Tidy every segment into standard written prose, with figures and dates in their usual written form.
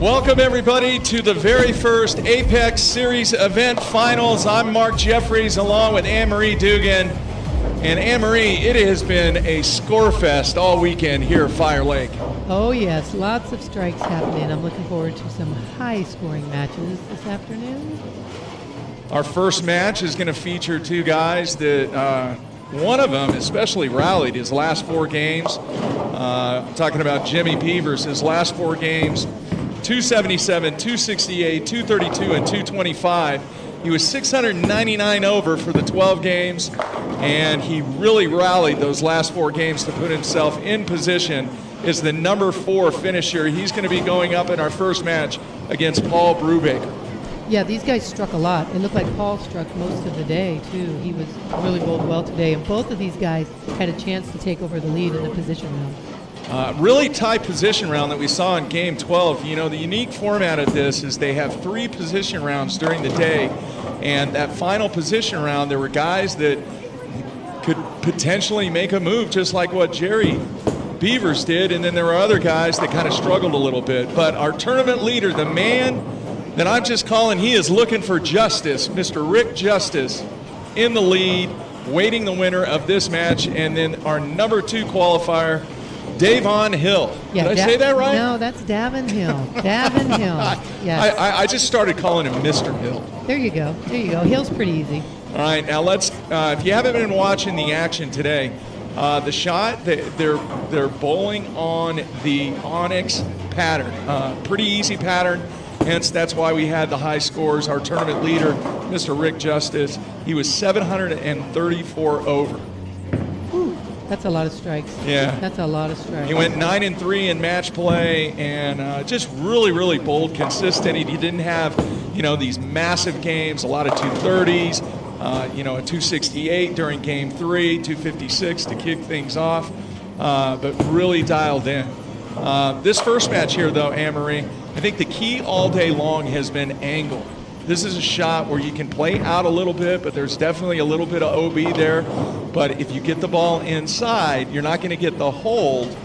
Welcome everybody to the very first Apex Series event finals. I'm Mark Jeffries along with Anne-Marie Dugan. And Anne-Marie, it has been a score fest all weekend here at Firelake. Oh yes, lots of strikes happening. I'm looking forward to some high scoring matches this afternoon. Our first match is going to feature two guys that one of them especially rallied his last four games. I'm talking about Jimmy Beavers. His last four games, 277, 268, 232, and 225. He was 699 over for the 12 games, and he really rallied those last four games to put himself in position as the number 4 finisher. He's going to be going up in our first match against Paul Brewbaker. Yeah, these guys struck a lot. It looked like Paul struck most of the day, too. He was really bowled well today, and both of these guys had a chance to take over the lead in the position round. Really tight position round that we saw in Game 12. You know, the unique format of this is they have 3 position rounds during the day, and that final position round, there were guys that could potentially make a move, just like what Jerry Beavers did, and then there were other guys that kind of struggled a little bit. But our tournament leader, the man that I'm just calling, he is looking for justice, Mr. Rick Justice, in the lead, waiting the winner of this match, and then our number 2 qualifier, Davon Hill. Yeah, Did I say that right? No, that's Davon Hill. Davon Hill. Yes. I just started calling him Mr. Hill. There you go. There you go. Hill's pretty easy. All right, now let's. If you haven't been watching the action today, the shot they're bowling on the Onyx pattern. Pretty easy pattern. Hence, that's why we had the high scores. Our tournament leader, Mr. Rick Justice, he was 734 over. That's a lot of strikes. Yeah. That's a lot of strikes. He went 9-3 in match play, and just really bold, consistent. He didn't have, these massive games, a lot of 230s, a 268 during Game 3, 256 to kick things off, but really dialed in. This first match here, though, Anne-Marie, I think the key all day long has been angle. This is a shot where you can play out a little bit, but there's definitely a little bit of OB there. But if you get the ball inside, you're not going to get the hold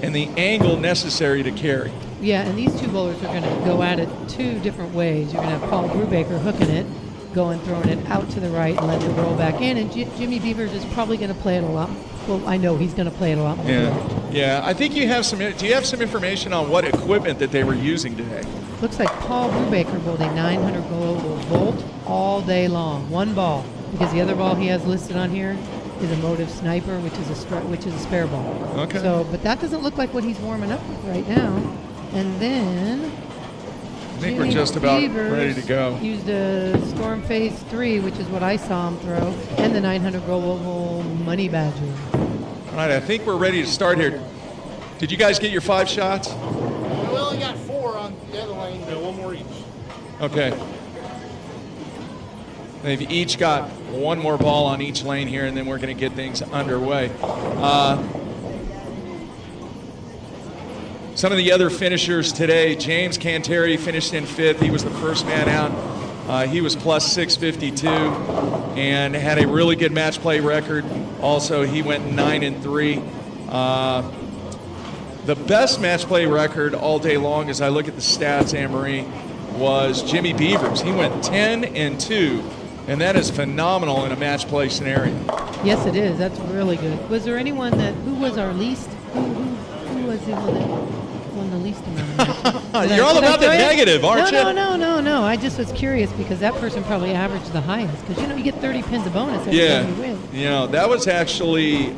and the angle necessary to carry. Yeah, and these two bowlers are going to go at it 2 different ways. You're going to have Paul Brewbaker hooking it, throwing it out to the right and letting it roll back in. And Jimmy Beavers is probably going to play it a lot. Well, I know he's going to play it a lot more. Yeah. I think you have some. Do you have some information on what equipment that they were using today? Looks like Paul Brewbaker bowled a 900 global volt all day long, one ball, because the other ball he has listed on here is a Motive Sniper, which is a spare ball. Okay. So, but that doesn't look like what he's warming up with right now. And then I think we're just about Beavers ready to go. Used a Storm Phase 3, which is what I saw him throw, and the 900 global Money Badger. All right, I think we're ready to start here. Did you guys get your 5 shots? We only got 4 on the other lane, but 1 more each. Okay. They've each got 1 more ball on each lane here, and then we're going to get things underway. Some of the other finishers today, James Canteri finished in 5th. He was the first man out. He was plus 652 and had a really good match play record. Also, he went 9-3. The best match play record all day long, as I look at the stats, Anne-Marie, was Jimmy Beavers. He went 10-2, and that is phenomenal in a match play scenario. Yes, it is. That's really good. Was there anyone who was our least? Who was the one that won the least amount of matches? You're all about the negative, aren't you? No. I just was curious because that person probably averaged the highest. Because, you get 30 pins of bonus every time you win. That was actually,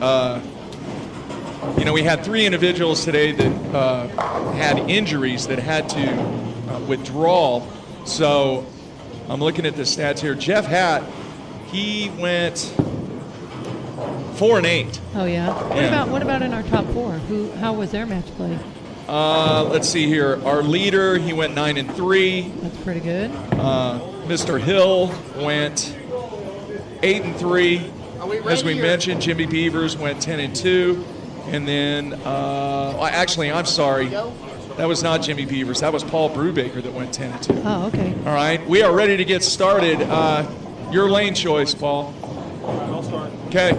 we had 3 individuals today that had injuries that had to withdraw. So I'm looking at the stats here. Jeff Hatt, he went 4-8. Oh, yeah? What about in our top 4? How was their match play? Let's see here. Our leader, he went 9-3. That's pretty good. Mr. Hill went 8-3. As we mentioned, Jimmy Beavers went 10-2. And then, actually, I'm sorry. That was not Jimmy Beavers. That was Paul Brewbaker that went 10-2. Oh, okay. All right. We are ready to get started. Your lane choice, Paul. I'll start. Okay.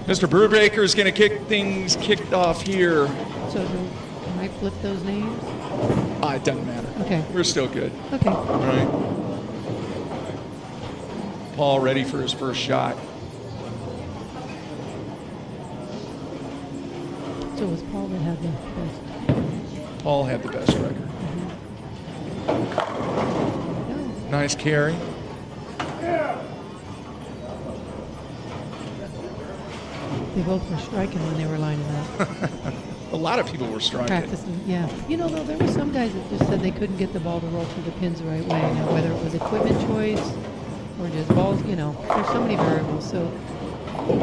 Mr. Brewbaker is going to kick things kicked off here. So can I flip those names? It doesn't matter. Okay. We're still good. Okay. All right. Paul ready for his first shot. So it was Paul that had the best. Paul had the best record. No. Nice carry. They both were striking when they were lining up. A lot of people were striking. Practicing, yeah. You know, though, there were some guys that just said they couldn't get the ball to roll through the pins the right way. Now, whether it was equipment choice or just balls, you know, there's so many variables. So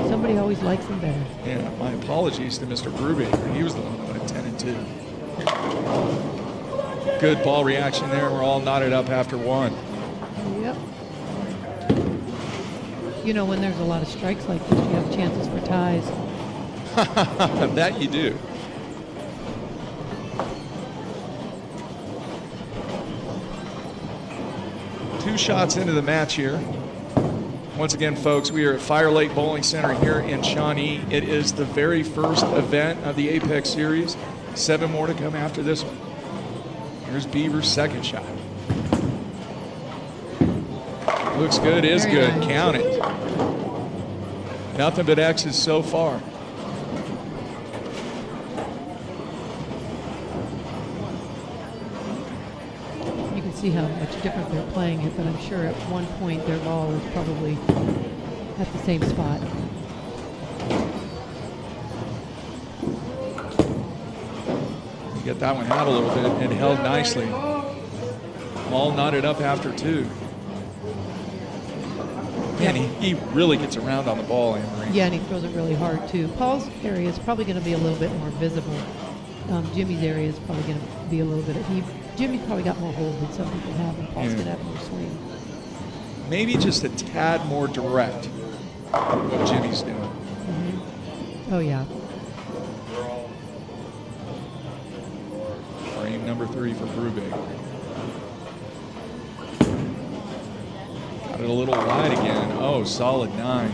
somebody always likes them better. Yeah, my apologies to Mr. Brewbaker. He was the one that went 10 and 2. Good ball reaction there. We're all knotted up after one. Yep. You know, when there's a lot of strikes like this, you have chances for ties. That you do. Two shots into the match here. Once again, folks, we are at Firelake Bowling Center here in Shawnee. It is the very first event of the Apex Series. 7 more to come after this one. Here's Beavers' second shot. Looks good, is Very good. nice. Count it. Nothing but X's so far. You can see how much different they're playing it, but I'm sure at one point their ball was probably at the same spot. You get that one out a little bit and held nicely. All knotted up after 2. Man, he really gets around on the ball, Anne-Marie. Yeah, and he throws it really hard, too. Paul's area is probably going to be a little bit more visible. Jimmy's area is probably going to be a little bit. Jimmy's probably got more hold than some people have, and Paul's going to have more swing. Maybe just a tad more direct what Jimmy's doing. Mm-hmm. Oh, yeah. Frame number 3 for Brewbaker. Got it a little wide again. Oh, solid 9.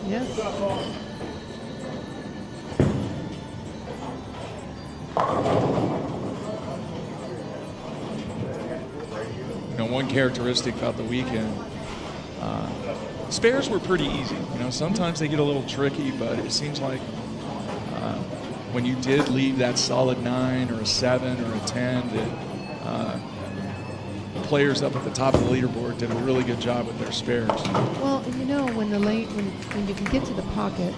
Yes. You know, one characteristic about the weekend, spares were pretty easy. You know, sometimes they get a little tricky, but it seems like when you did leave that solid 9 or a 7 or a 10, that the players up at the top of the leaderboard did a really good job with their spares. Well, you know, when you can get to the pocket,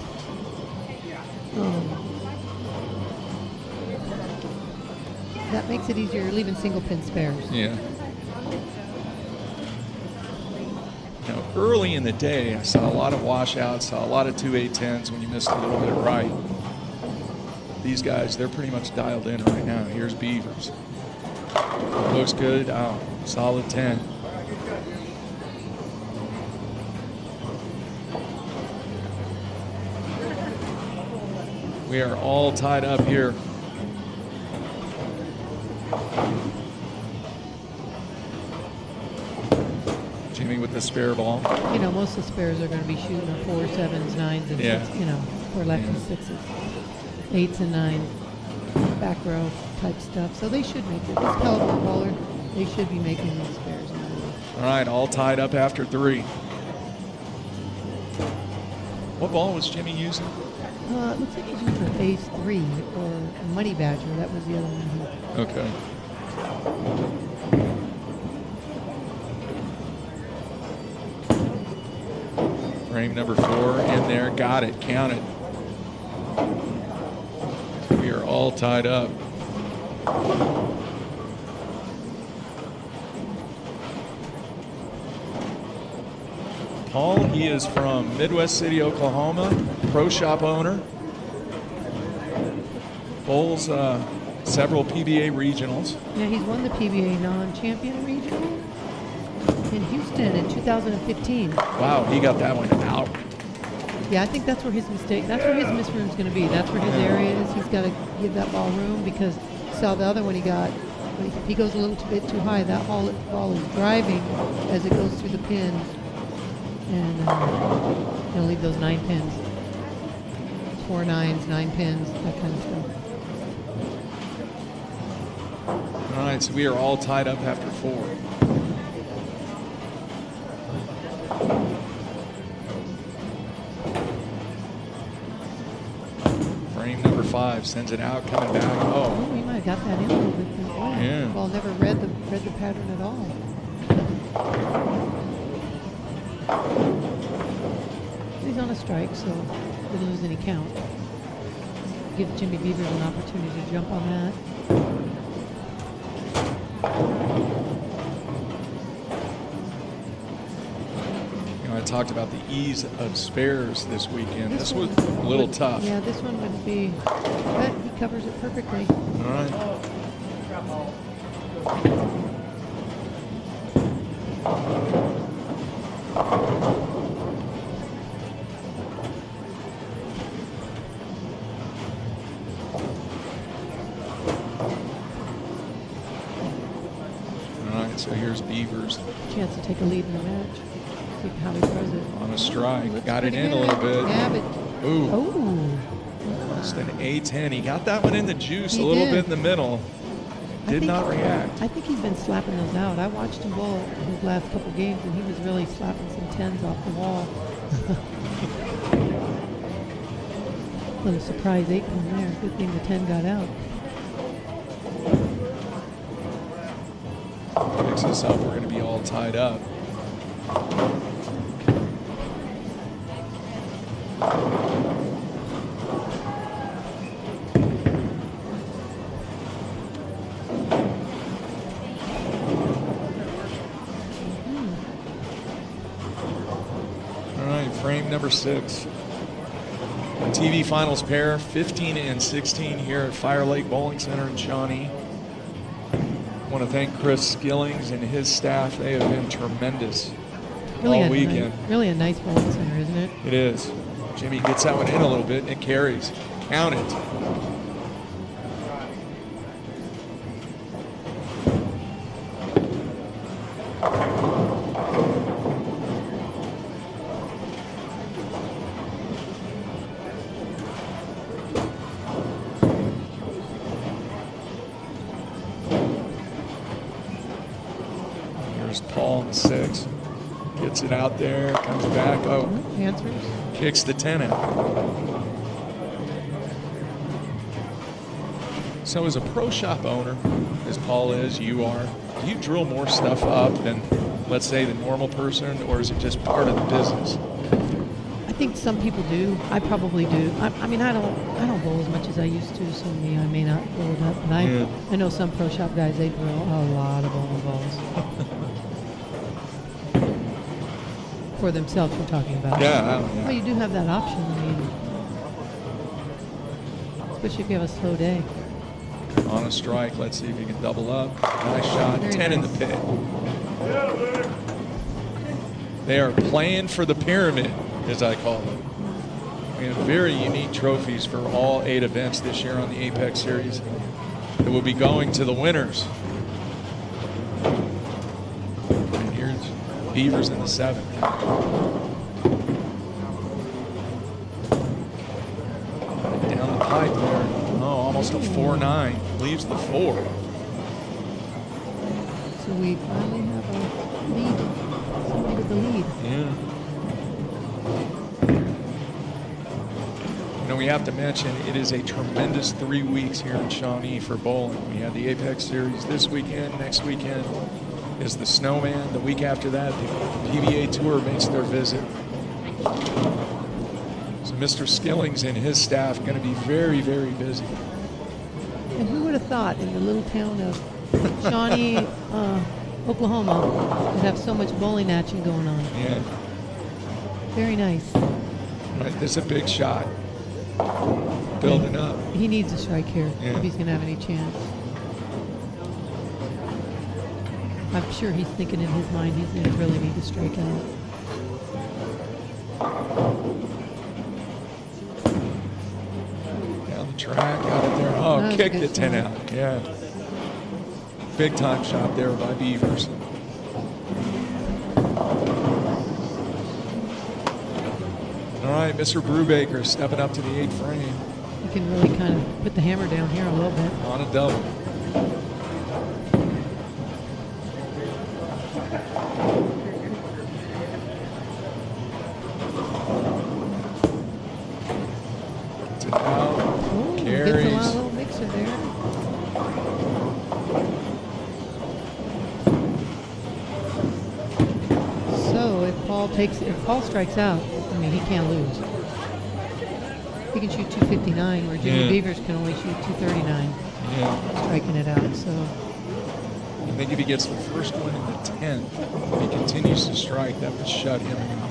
that makes it easier. You're leaving single pin spares. Yeah. Now, early in the day, I saw a lot of washouts, saw a lot of 2-8-10s when you missed a little bit right. These guys, they're pretty much dialed in right now. Here's Beavers. Looks good. Oh, solid 10. We are all tied up here. Jimmy with the spare ball. You know, most of the spares are going to be shooting a 4, 7s, 9s, and Yeah. 6, you know, or left and 6s. 8s and 9s, back row type stuff. So they should make it. This caliber bowler, they should be making these spares. All right, all tied up after 3. What ball was Jimmy using? It looks like he's using a phase 3 or a Money Badger. That was the other one. Okay. Frame number 4 in there. Got it. Count it. We are all tied up. Paul, he is from Midwest City, Oklahoma, pro shop owner. Bowls several PBA regionals. Yeah, he's won the PBA non-champion regional in Houston in 2015. Wow, he got that one out. Yeah, I think that's where his mistake, that's where his miss room's going to be. That's where his area is. He's got to give that ball room because saw the other one he got. If he goes a little bit too high, that ball is driving as it goes through the pins. And he'll leave those 9 pins. 4 9s, 9 pins, that kind of stuff. All right, so we are all tied up after 4. Frame number 5 sends it out, coming back. Oh, Oh, he might have got that in a little bit. Yeah. Ball never read the pattern at all. He's on a strike, so didn't lose any count. Give Jimmy Beavers an opportunity to jump on that. you know, I talked about the ease of spares this weekend. This was a little tough. Yeah, this one would be, but he covers it perfectly. All right. All right, so here's Beavers Chance to take a lead in the match. See how he throws it. on a strike. Looks Got it pretty in a little good. bit. Yeah, but Ooh, oh, almost an A10. He got that one in the juice He a little did. bit in the middle. I Did think- not react. I think he's been slapping those out. I watched him bowl his last couple games, and he was really slapping some 10s off the wall. Little surprise 8 from there. Good thing the 10 got out. Picks this up. We're going to be all tied up. All right, frame number 6. TV Finals pair, 15 and 16 here at Firelake Bowling Center in Shawnee. I want to thank Chris Skillings and his staff. They have been tremendous all weekend. Really a nice bowling center, isn't it? It is. Jimmy gets that one in a little bit and it carries. Count it. Here's Paul in the 6. Gets it out there, comes back. Oh, Answers. kicks the 10 out. So as a pro shop owner, as Paul is, you are, do you drill more stuff up than, let's say, the normal person, or is it just part of the business? I think some people do. I probably do. I mean, I don't bowl as much as I used to, so me, I may not bowl it up. But I know some pro shop guys, they drill a lot of bowling balls. For themselves, we're talking about. Yeah. Well, you do have that option. I mean, especially if you have a slow day. On a strike, let's see if he can double up. Nice shot, Very 10 in the nice. pit. They are playing for the pyramid, as I call it. We have very unique trophies for all 8 events this year on the Apex Series that will be going to the winners. And here's Beavers in the 7th. Down the pipe there. Oh, almost a 4-9. Leaves the 4. So we finally have a lead. Somebody with the lead. Yeah. You know, we have to mention it is a tremendous 3 weeks here in Shawnee for bowling. We have the Apex Series this weekend. Next weekend is the Snowman. The week after that, the PBA Tour makes their visit. So Mr. Skillings and his staff are going to be very, very busy. And who would have thought in the little town of Shawnee, Oklahoma, would have so much bowling action going on? Yeah. Very nice. Right, this is a big shot. Building up. He needs a strike here Yeah. if he's going to have any chance. I'm sure he's thinking in his mind he's going to really need to strike out. Down the track, got it there. Oh, That was a kicked good it 10 shot. out. Yeah. Big time shot there by Beavers. All right, Mr. Brewbaker stepping up to the 8th frame He can really kind of put the hammer down here a little bit. on a double. it out. Ooh, gets a Carries. little mixer there. So if Paul strikes out, I mean, he can't lose. He can shoot 259, where Jimmy Yeah. Beavers can only shoot 239, Yeah. striking it out. So I think if he gets the first one in the 10th, if he continues to strike, that would shut him out.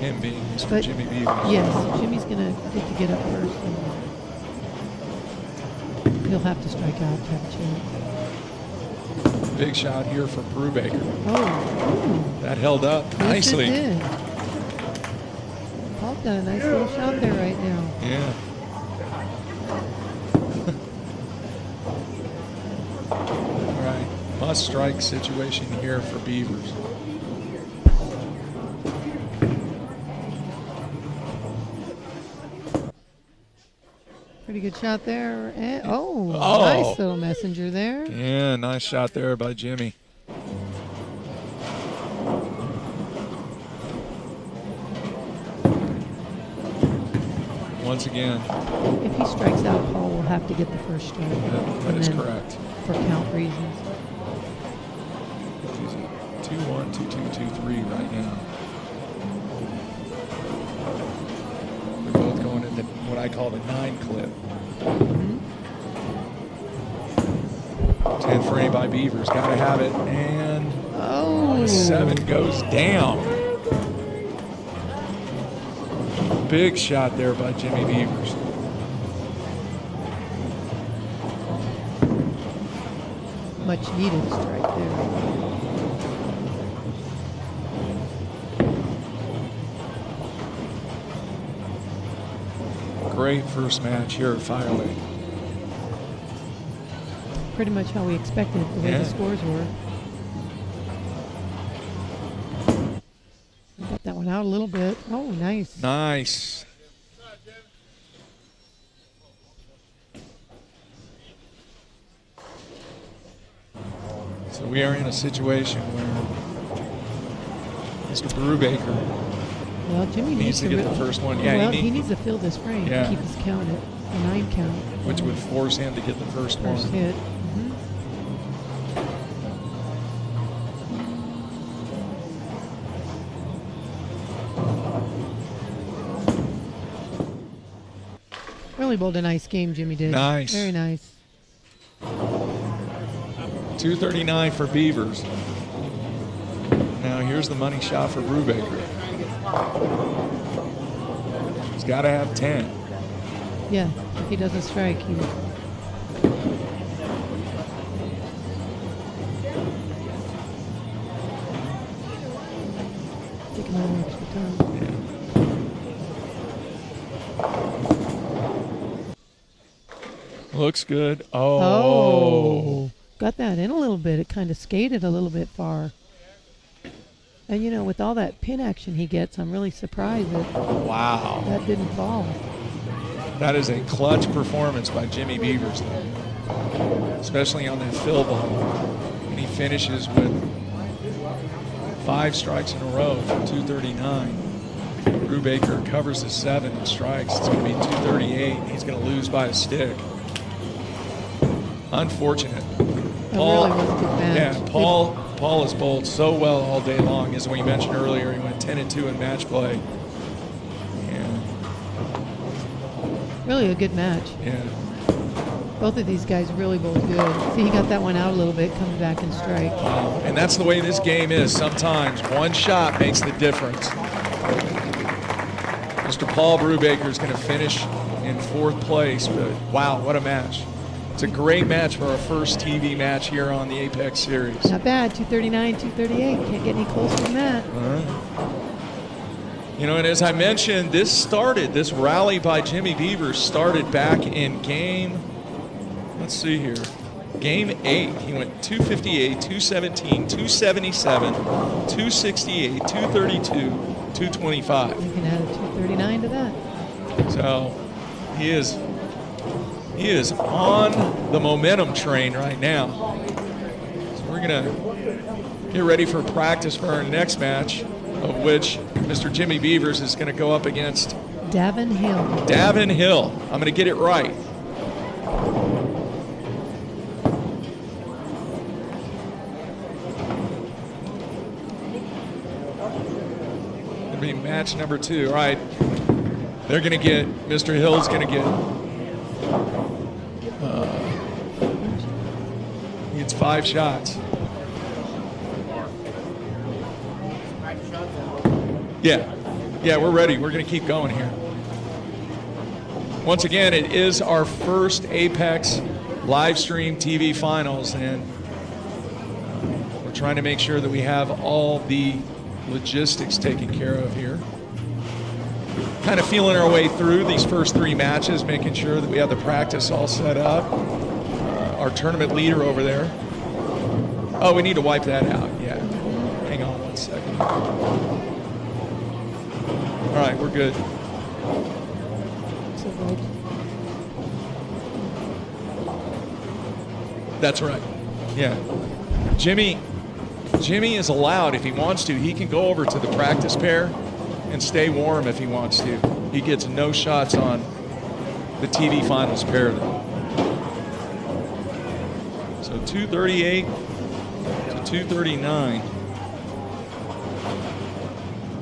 Him being Mr. But- Jimmy Beavers. yes, Jimmy's gonna get up first. And he'll have to strike out to have a chance. Big shot here for Brewbaker. Oh, That held up yes, nicely. it did. Paul's got a nice little shot there right now. Yeah. All right. Must strike situation here for Beavers. Pretty good shot there. And, oh, Oh. nice little messenger there. Yeah, nice shot there by Jimmy. Once again, If he strikes out, Paul will have to get the first strike. that And is then correct. For count reasons. 2-1, 2-2, 2-3 right now. They're both going into what I call the 9 clip. 10 frame by Beavers, gotta have it, and Oh, 7 goes down. Big shot there by Jimmy Beavers. much needed strike there. Great first match here at Firelake. Pretty much how we expected the way Yeah. the scores were. Got that one out a little bit. Oh, nice. Nice. So we are in a situation where Mr. Brewbaker Well, Jimmy needs to get the re- first one. Yeah, well, he he needs to fill this frame Yeah. to keep his count at the 9 count. which would force him to get the first First one. hit. Really bowled a nice game, Jimmy did. Nice. Very nice. 239 for Beavers. Now here's the money shot for Brewbaker. He's got to have 10. Yeah, if he doesn't strike, he taking a little extra time. Looks good. Oh, got that in a little bit. It kind of skated a little bit far. And you know, with all that pin action he gets, I'm really surprised that Wow. that didn't fall. That is a clutch performance by Jimmy Beavers, especially on that fill ball. And he finishes with 5 strikes in a row for 239. Brewbaker covers his 7 and strikes. It's going to be 238. He's going to lose by a stick. Unfortunate. It really was a good match. Yeah, Paul has bowled so well all day long. As we mentioned earlier, he went 10-2 in match play. Really a good match. Yeah. Both of these guys really bowled good. See, he got that one out a little bit, comes back and strike. And that's the way this game is. Sometimes one shot makes the difference. Mr. Paul Brewbaker is going to finish in 4th place, but wow, what a match. It's a great match for our first TV match here on the Apex Series. Not bad, 239, 238. Can't get any closer than that. You know, and as I mentioned, this rally by Jimmy Beavers started back in game 8. He went 258, 217, 277, 268, 232, 225. You can add a 239 to that. So he is on the momentum train right now. So we're going to get ready for practice for our next match, of which Mr. Jimmy Beavers is going to go up against Davon Hill. Davon Hill. I'm going to get it right. It'll be match number 2. All right. They're going to get, Mr. Hill's going to get, he gets 5 shots. Yeah. Yeah, we're ready. We're going to keep going here. Once again, it is our first Apex live stream TV finals, and we're trying to make sure that we have all the logistics taken care of here. Kind of feeling our way through these first 3 matches, making sure that we have the practice all set up. Our tournament leader over there. Oh, we need to wipe that out. Yeah. Hang on 1 second. All right, we're good. That's right. Yeah. Jimmy is allowed, if he wants to, he can go over to the practice pair and stay warm if he wants to. He gets no shots on the TV finals pair though. So 238 to 239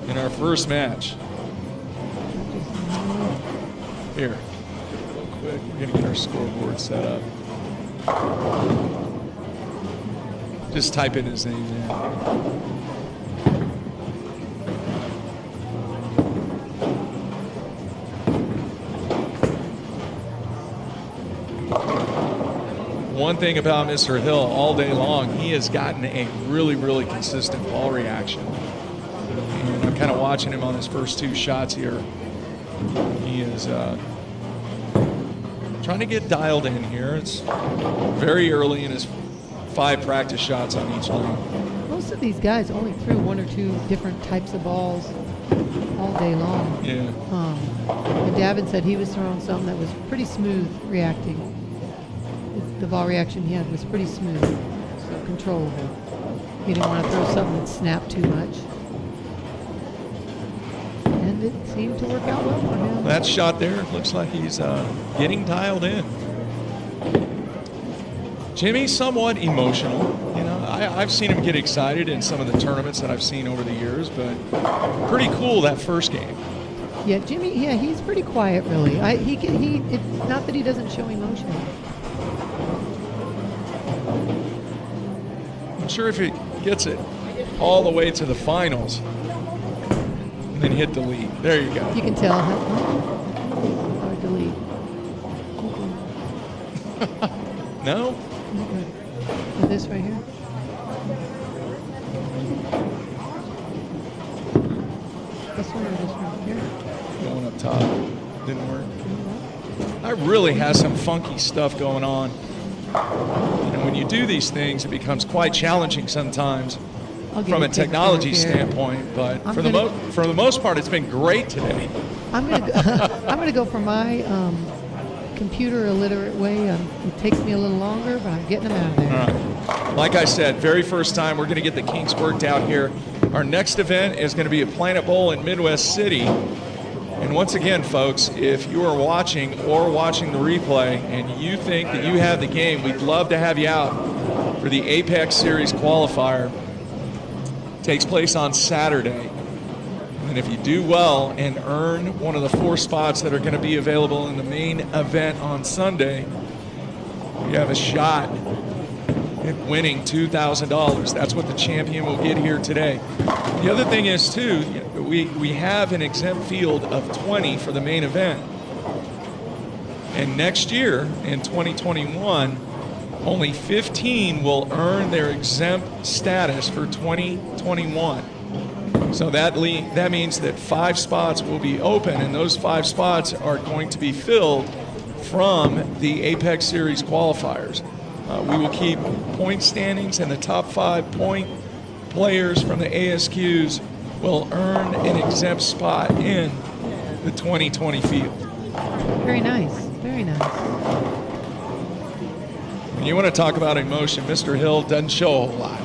in our first match. Here, real quick, we're gonna get our scoreboard set up. Just type in his name in. One thing about Mr. Hill all day long, he has gotten a really, really consistent ball reaction. And I'm kind of watching him on his first 2 shots here. He is trying to get dialed in here. It's very early in his 5 practice shots on each lane. Most of these guys only threw 1 or 2 different types of balls all day long. Yeah. And Davon said he was throwing something that was pretty smooth reacting. The ball reaction he had was pretty smooth, so controllable. He didn't want to throw something that snapped too much. And it seemed to work out well for him. That shot there looks like he's getting dialed in. Jimmy's somewhat emotional. You know, I've seen him get excited in some of the tournaments that I've seen over the years, but pretty cool that first game. Yeah, Jimmy. Yeah, he's pretty quiet, really. It's not that he doesn't show emotion. I'm sure if he gets it all the way to the finals and then hit the lead. There you go. You can tell. Hard to lead. No? Is this right here? This one or this one here? Going up top. Didn't work. That really has some funky stuff going on. You know, when you do these things, it becomes quite challenging sometimes from a technology standpoint. But for the most part, it's been great today. I'm gonna go for my computer illiterate way. It takes me a little longer, but I'm getting them out of there. All right. Like I said, very first time we're going to get the kinks worked out here. Our next event is going to be a Planet Bowl in Midwest City. And once again, folks, if you are watching the replay and you think that you have the game, we'd love to have you out for the Apex Series qualifier. It takes place on Saturday. And if you do well and earn one of the 4 spots that are going to be available in the main event on Sunday, you have a shot at winning $2,000. That's what the champion will get here today. The other thing is, too, we have an exempt field of 20 for the main event. And next year, in 2021, only 15 will earn their exempt status for 2021. So that means that 5 spots will be open, and those 5 spots are going to be filled from the Apex Series qualifiers. We will keep point standings, and the top 5 point players from the ASQs will earn an exempt spot in the 2020 field. Very nice. Very nice. And you want to talk about emotion, Mr. Hill doesn't show a whole lot.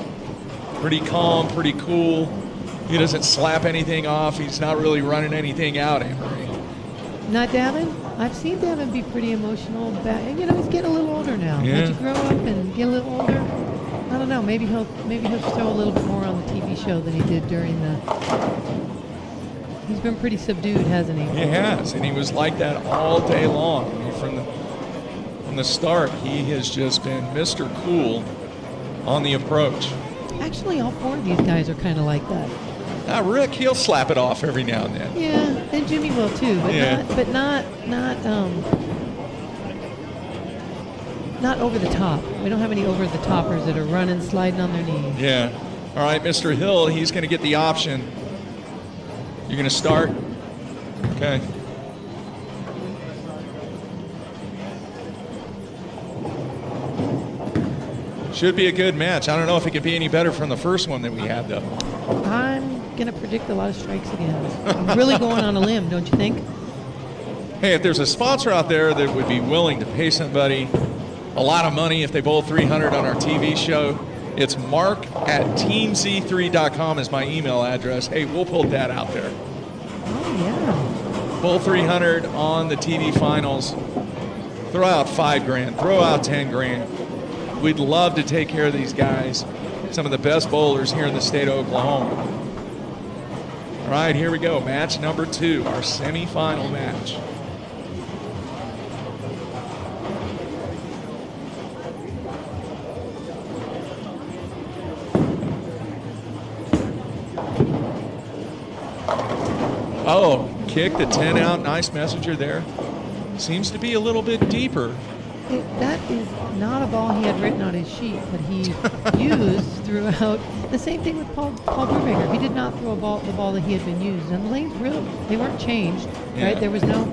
Pretty calm, pretty cool. He doesn't slap anything off. He's not really running anything out, Emery. Not Davon? I've seen Davon be pretty emotional. You know, he's getting a little older now. Yeah. As you grow up and get a little older, I don't know. Maybe he'll show a little bit more on the TV show than he did during the. He's been pretty subdued, hasn't he? He has, and he was like that all day long. I mean, from the start, he has just been Mr. Cool on the approach. Actually, all four of these guys are kind of like that. Now, Rick, he'll slap it off every now and then. Yeah, and Jimmy will too, but not over the top. We don't have any over the toppers that are running, sliding on their knees. Yeah. All right, Mr. Hill, he's going to get the option. You're going to start? Okay. Should be a good match. I don't know if it could be any better from the first one that we had, though. I'm going to predict a lot of strikes again. I'm really going on a limb, don't you think? Hey, if there's a sponsor out there that would be willing to pay somebody a lot of money if they bowl 300 on our TV show, it's mark@teamz3.com is my email address. Hey, we'll put that out there. Oh, yeah. Bowl 300 on the TV finals. Throw out $5,000. Throw out $10,000. We'd love to take care of these guys. Some of the best bowlers here in the state of Oklahoma. All right, here we go. Match number 2, our semifinal match. Oh, kick the 10 out. Nice messenger there. Seems to be a little bit deeper. That is not a ball he had written on his sheet, but he used throughout. The same thing with Paul Brewbaker. He did not throw the ball that he had been used. And the lanes really, they weren't changed, right? There was no,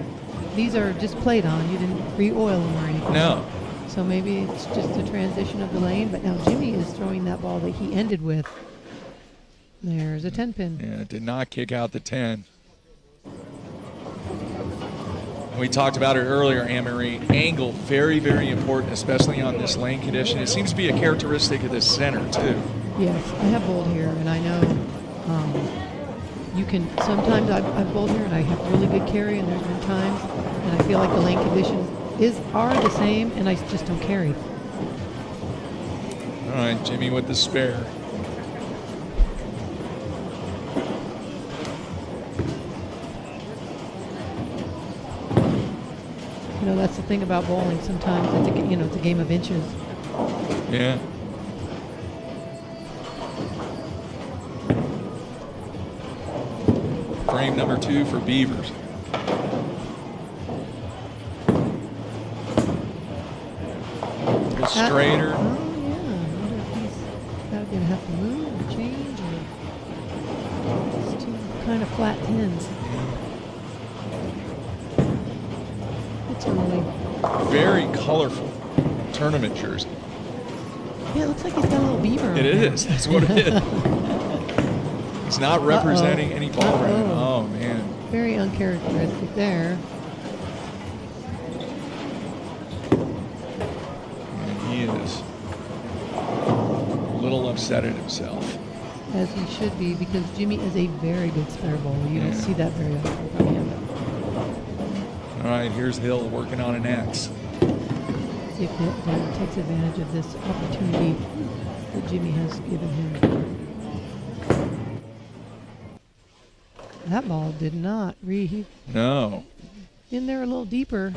these are just played on. You didn't re-oil them or anything. No. So maybe it's just a transition of the lane. But now Jimmy is throwing that ball that he ended with. There's a 10 pin. Yeah, did not kick out the 10. We talked about it earlier, Anne-Marie. Angle, very, very important, especially on this lane condition. It seems to be a characteristic of this center, too. Yes, I have bowled here, and I know you can, sometimes I've bowled here, and I have really good carry, and there's been times, and I feel like the lane conditions are the same, and I just don't carry. All right, Jimmy with the spare. You know, that's the thing about bowling. Sometimes it's a game of inches. Yeah. Frame number 2 for Beavers. The straighter. Oh, yeah. I wonder if he's going to have to move or change, or it's two kind of flat tins. It's early. Very colorful tournament jersey. Yeah, it looks like he's got a little beaver on It there. is. That's what it is. He's not representing any ball right now. Oh, man. Very uncharacteristic there. And he is a little upset at himself. As he should be, because Jimmy is a very good spare bowler. You don't see that very often from him. All right, here's Hill working on an X. See if Dan takes advantage of this opportunity that Jimmy has given him. That ball did not No. in there a little deeper.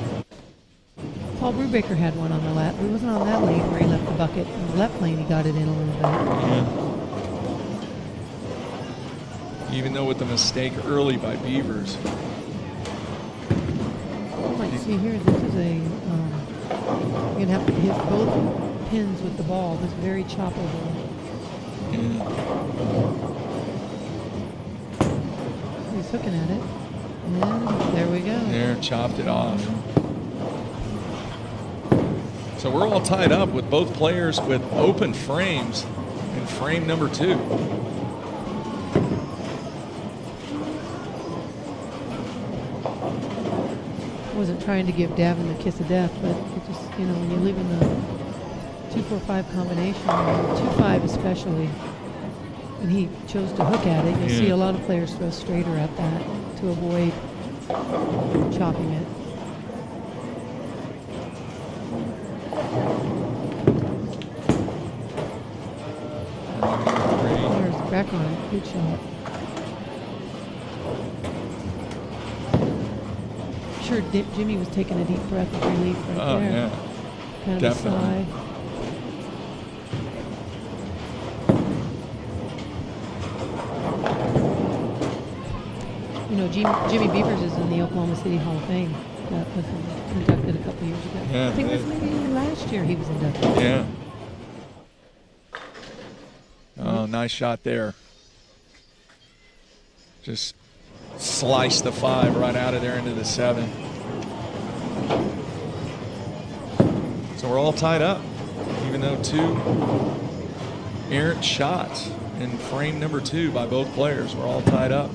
Paul Brewbaker had one on the left. It wasn't on that lane where he left the bucket. On the left lane, he got it in a little bit. Yeah. Even though with the mistake early by Beavers. See here, this is a, you're going to have to hit both pins with the ball, this very choppable. Yeah. He's hooking at it, and there we go. There, chopped it off. So we're all tied up with both players with open frames in frame number 2. Wasn't trying to give Davon the kiss of death, but it just, you know, when you live in the 2-4-5 combination, 2-5 especially, and he chose to hook at it, you'll see a lot of players throw straighter at that to avoid chopping it. There's back on it. Good shot. I'm sure Jimmy was taking a deep breath of relief right Oh, there. yeah. Kind of Definitely. a sigh. You know, Jimmy Beavers is in the Oklahoma City Hall of Fame. That was inducted a couple years ago. Yeah, I think it was maybe last year he was inducted. Yeah. Oh, nice shot there. Just slice the 5 right out of there into the 7. So we're all tied up, even though 2 errant shots in frame number 2 by both players. We're all tied up.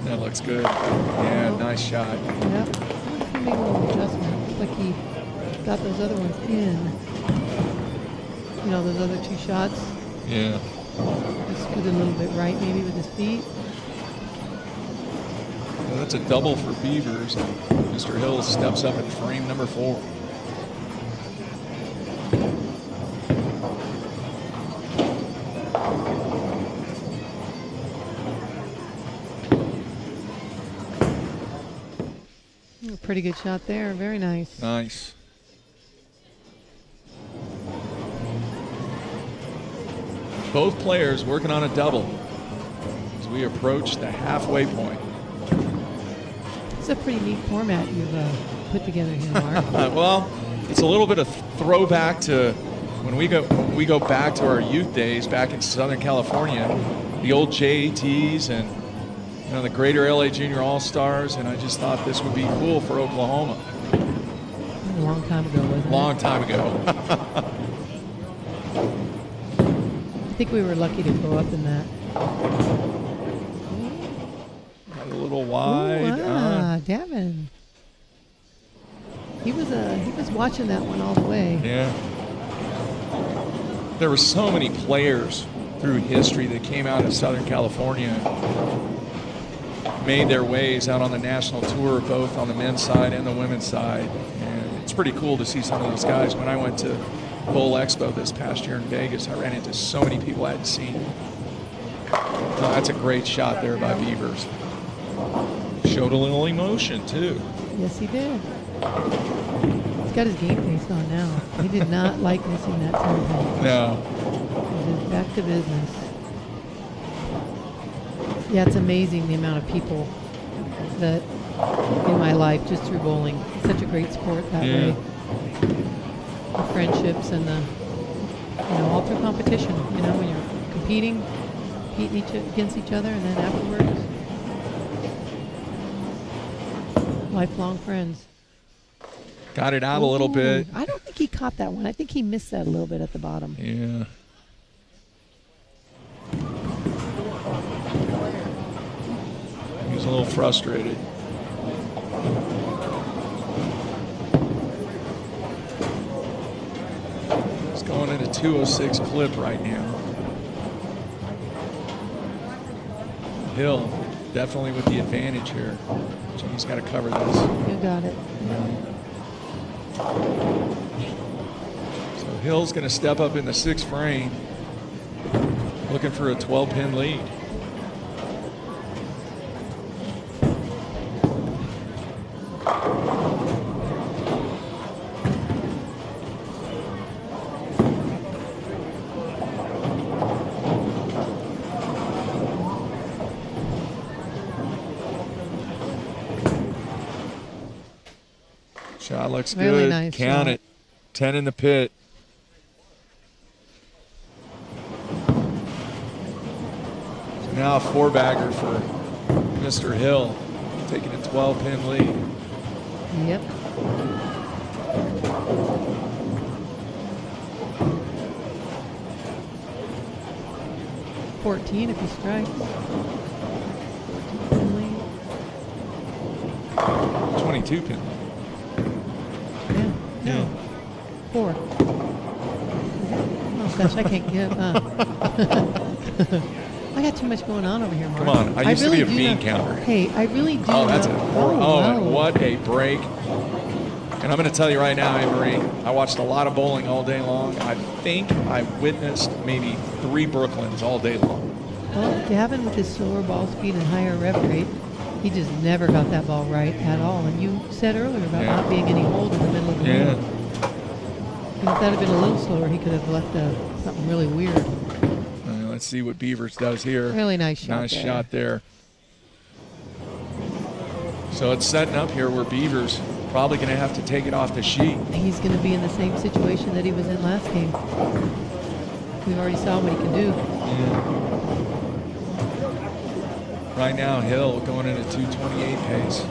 That looks good. Yeah, nice shot. Yep. He made a little adjustment. Looks like he got those other ones in. You know, those other 2 shots. Yeah. Just scooted a little bit right, maybe with his feet. Well, that's a double for Beavers. Mr. Hill steps up in frame number 4. A pretty good shot there. Very nice. Nice. Both players working on a double as we approach the halfway point. It's a pretty neat format you've put together here, Mark. Well, it's a little bit of throwback to when we go back to our youth days back in Southern California, the old JATs and the Greater LA Junior All-Stars, and I just thought this would be cool for Oklahoma. A long time ago, wasn't it? Long time ago. I think we were lucky to grow up in that. Got a little wide. Davon. He was watching that one all the way. Yeah. There were so many players through history that came out of Southern California, made their ways out on the national tour, both on the men's side and the women's side. And it's pretty cool to see some of those guys. When I went to Bowl Expo this past year in Vegas, I ran into so many people I hadn't seen. Oh, that's a great shot there by Beavers. Showed a little emotion, too. Yes, he did. He's got his game face on now. He did not like missing that third hole. No. He was back to business. Yeah, it's amazing the amount of people that in my life just through bowling. It's such a great sport that way. The friendships and all through competition. When you're competing against each other, and then afterwards, lifelong friends. Got it out a little bit. I don't think he caught that one. I think he missed that a little bit at the bottom. Yeah. He was a little frustrated. He's going at a 206 clip right now. Hill definitely with the advantage here. Jimmy's got to cover this. You got it. So Hill's going to step up in the 6th frame, looking for a 12-pin lead. Shot looks Really good. nice Count shot. it. 10 in the pit. So now a 4-bagger for Mr. Hill, taking a 12-pin lead. Yep. $14 if he strikes. 14-pin lead. 22 pin level. Yeah. No. 4. Oh gosh, I can't get. I got too much going on over here, Mark. Come on, I used to be a do bean know- counter. Hey, I really do. Oh, that's know. it. Oh, wow. And what a break. And I'm going to tell you right now, Anne-Marie, I watched a lot of bowling all day long. I think I witnessed maybe 3 Brooklyns all day long. Well, Davon with his slower ball speed and higher rev rate, he just never got that ball right at all. And you said earlier about not being any hold in the middle of the game. And if that had been a little slower, he could have left something really weird. Let's see what Beavers does here. Really nice shot. Nice shot there. So it's setting up here where Beavers probably going to have to take it off the sheet. He's going to be in the same situation that he was in last game. We've already saw what he can do. Right now, Hill going in at 228 pace.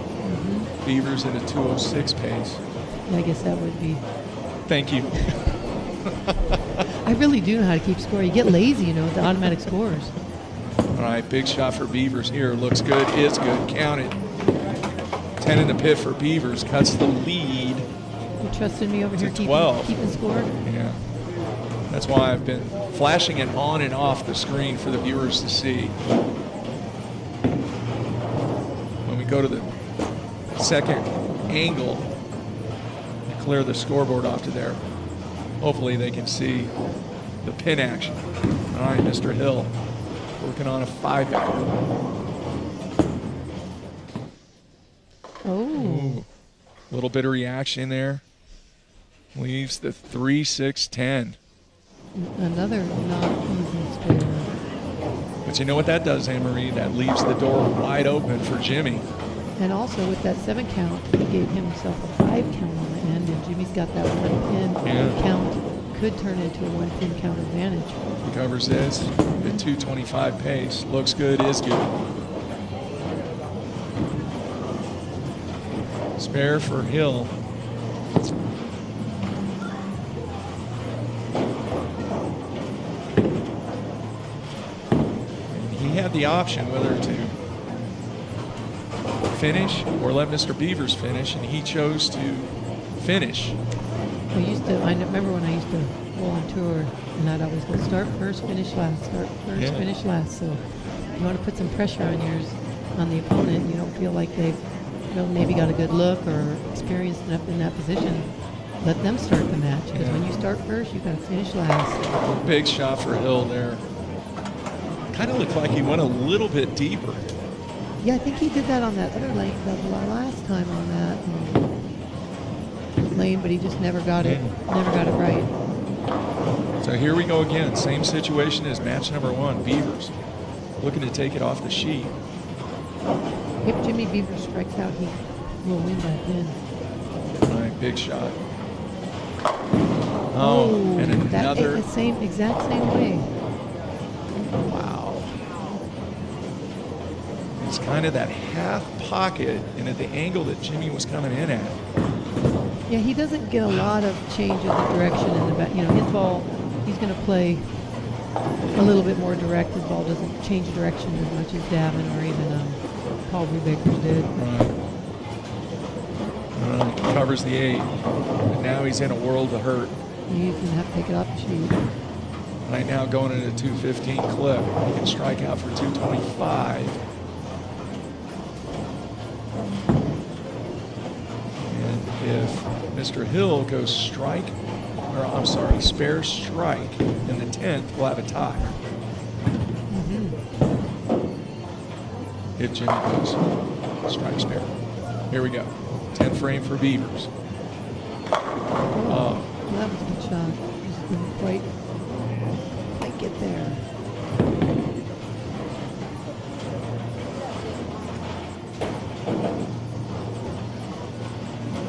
Beavers at a 206 pace. I guess that would be. Thank you. I really do know how to keep score. You get lazy, with the automatic scores. All right, big shot for Beavers here. Looks good, is good, counted. 10 in the pit for Beavers, cuts the lead. You trusted me over To here 12. keeping score? Yeah. That's why I've been flashing it on and off the screen for the viewers to see. When we go to the second angle, clear the scoreboard off to there. Hopefully they can see the pin action. All right, Mr. Hill working on a 5-back. Oh. A little bit of reaction there. Leaves the 3-6-10. Another not easy spare. But you know what that does, Anne-Marie? That leaves the door wide open for Jimmy. And also with that 7 count, he gave himself a 5 count on the end, and Jimmy's got that 1 pin count. Could turn into a 1 pin count advantage. He covers this at 225 pace. Looks good, is good. Spare for Hill. And he had the option whether to finish or let Mr. Beavers finish, and he chose to finish. I remember when I used to bowl on tour, and I'd always go start first, finish last, start first, finish last. So you want to put some pressure on the opponent. You don't feel like they've maybe got a good look or experienced enough in that position. Let them start the match, because when you start first, you've got to finish last. Big shot for Hill there. Kind of looked like he went a little bit deeper. Yeah, I think he did that on that other lane the last time on that lane, but he just never got it right. So here we go again. Same situation as match number 1. Beavers looking to take it off the sheet. If Jimmy Beavers strikes out, he will win by pin. All right, big shot. Oh, and another. That exact same way. Wow. It's kind of that half pocket and at the angle that Jimmy was coming in at. Yeah, he doesn't get a lot of change of the direction in the back. His ball, he's going to play a little bit more direct. His ball doesn't change direction as much as Davon or even Paul Brewbaker did. Right. Covers the 8. And now he's in a world of hurt. He's going to have to take it off the sheet. Right now going at a 215 clip. He can strike out for 225. And if Mr. Hill goes spare strike in the 10th, we'll have a tie. If Jimmy goes strike spare. Here we go. 10th frame for Beavers. Well, that was a good shot. Just didn't quite get there.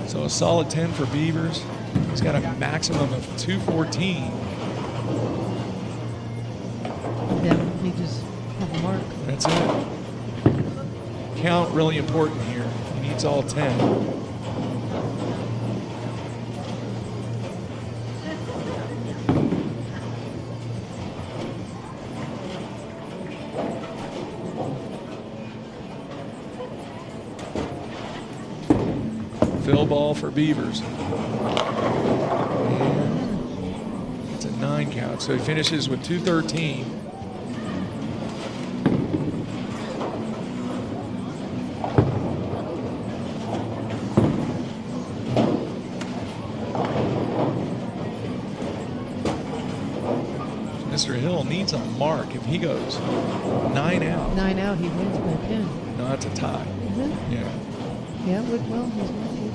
So a solid 10 for Beavers. He's got a maximum of 214. Definitely just have a mark. That's it. Count really important here. He needs all 10. Fill ball for Beavers. And it's a 9 count, so he finishes with 213. Mr. Hill needs a mark. If he goes 9 out. 9 out, he wins by a pin. No, that's a tie. Is it? Yeah. Yeah, well, he's lucky.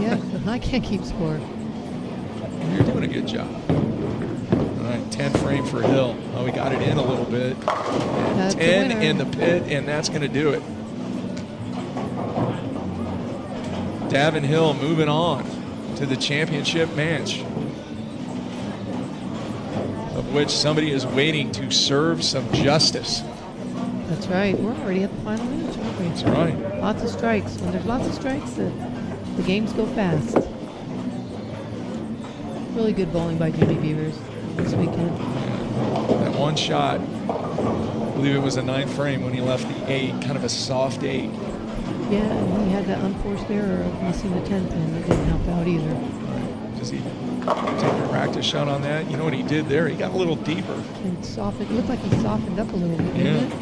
Yeah, I can't keep score. You're doing a good job. All right, 10 frame for Hill. Oh, he got it in a little bit. And That's 10 the winner. in the pit, and that's going to do it. Davon Hill moving on to the championship match, of which somebody is waiting to serve some justice. That's right. We're already at the final match, aren't we? That's right. Lots of strikes. When there's lots of strikes, the games go fast. Really good bowling by Jimmy Beavers this weekend. That one shot, I believe it was a 9th frame when he left the 8, kind of a soft 8. Yeah, and he had that unforced error of missing the 10 pin. That didn't help out either. Right. Does he take a practice shot on that? You know what he did there? He got a little deeper. And softened. It looked like he softened up a little bit, Yeah. didn't it?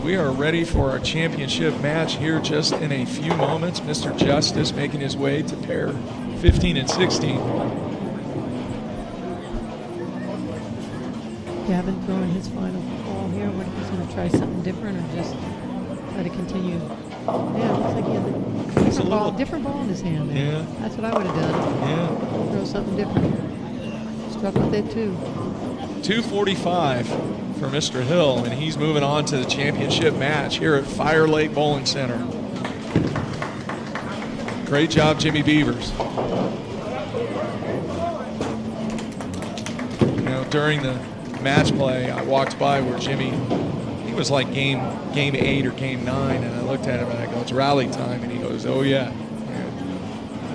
We are ready for our championship match here just in a few moments. Mr. Justice making his way to pair 15 and 16. Davon throwing his final ball here. What if he's going to try something different or just try to continue? Yeah, it looks like he has a different ball in his hand there. Yeah. That's what I would have done. Yeah. Throw something different. Struck with it too. 245 for Mr. Hill, and he's moving on to the championship match here at Firelake Bowling Center. Great job, Jimmy Beavers. You know, during the match play, I walked by where Jimmy, he was like game 8 or game 9, and I looked at him and I go, it's rally time, and he goes, oh yeah.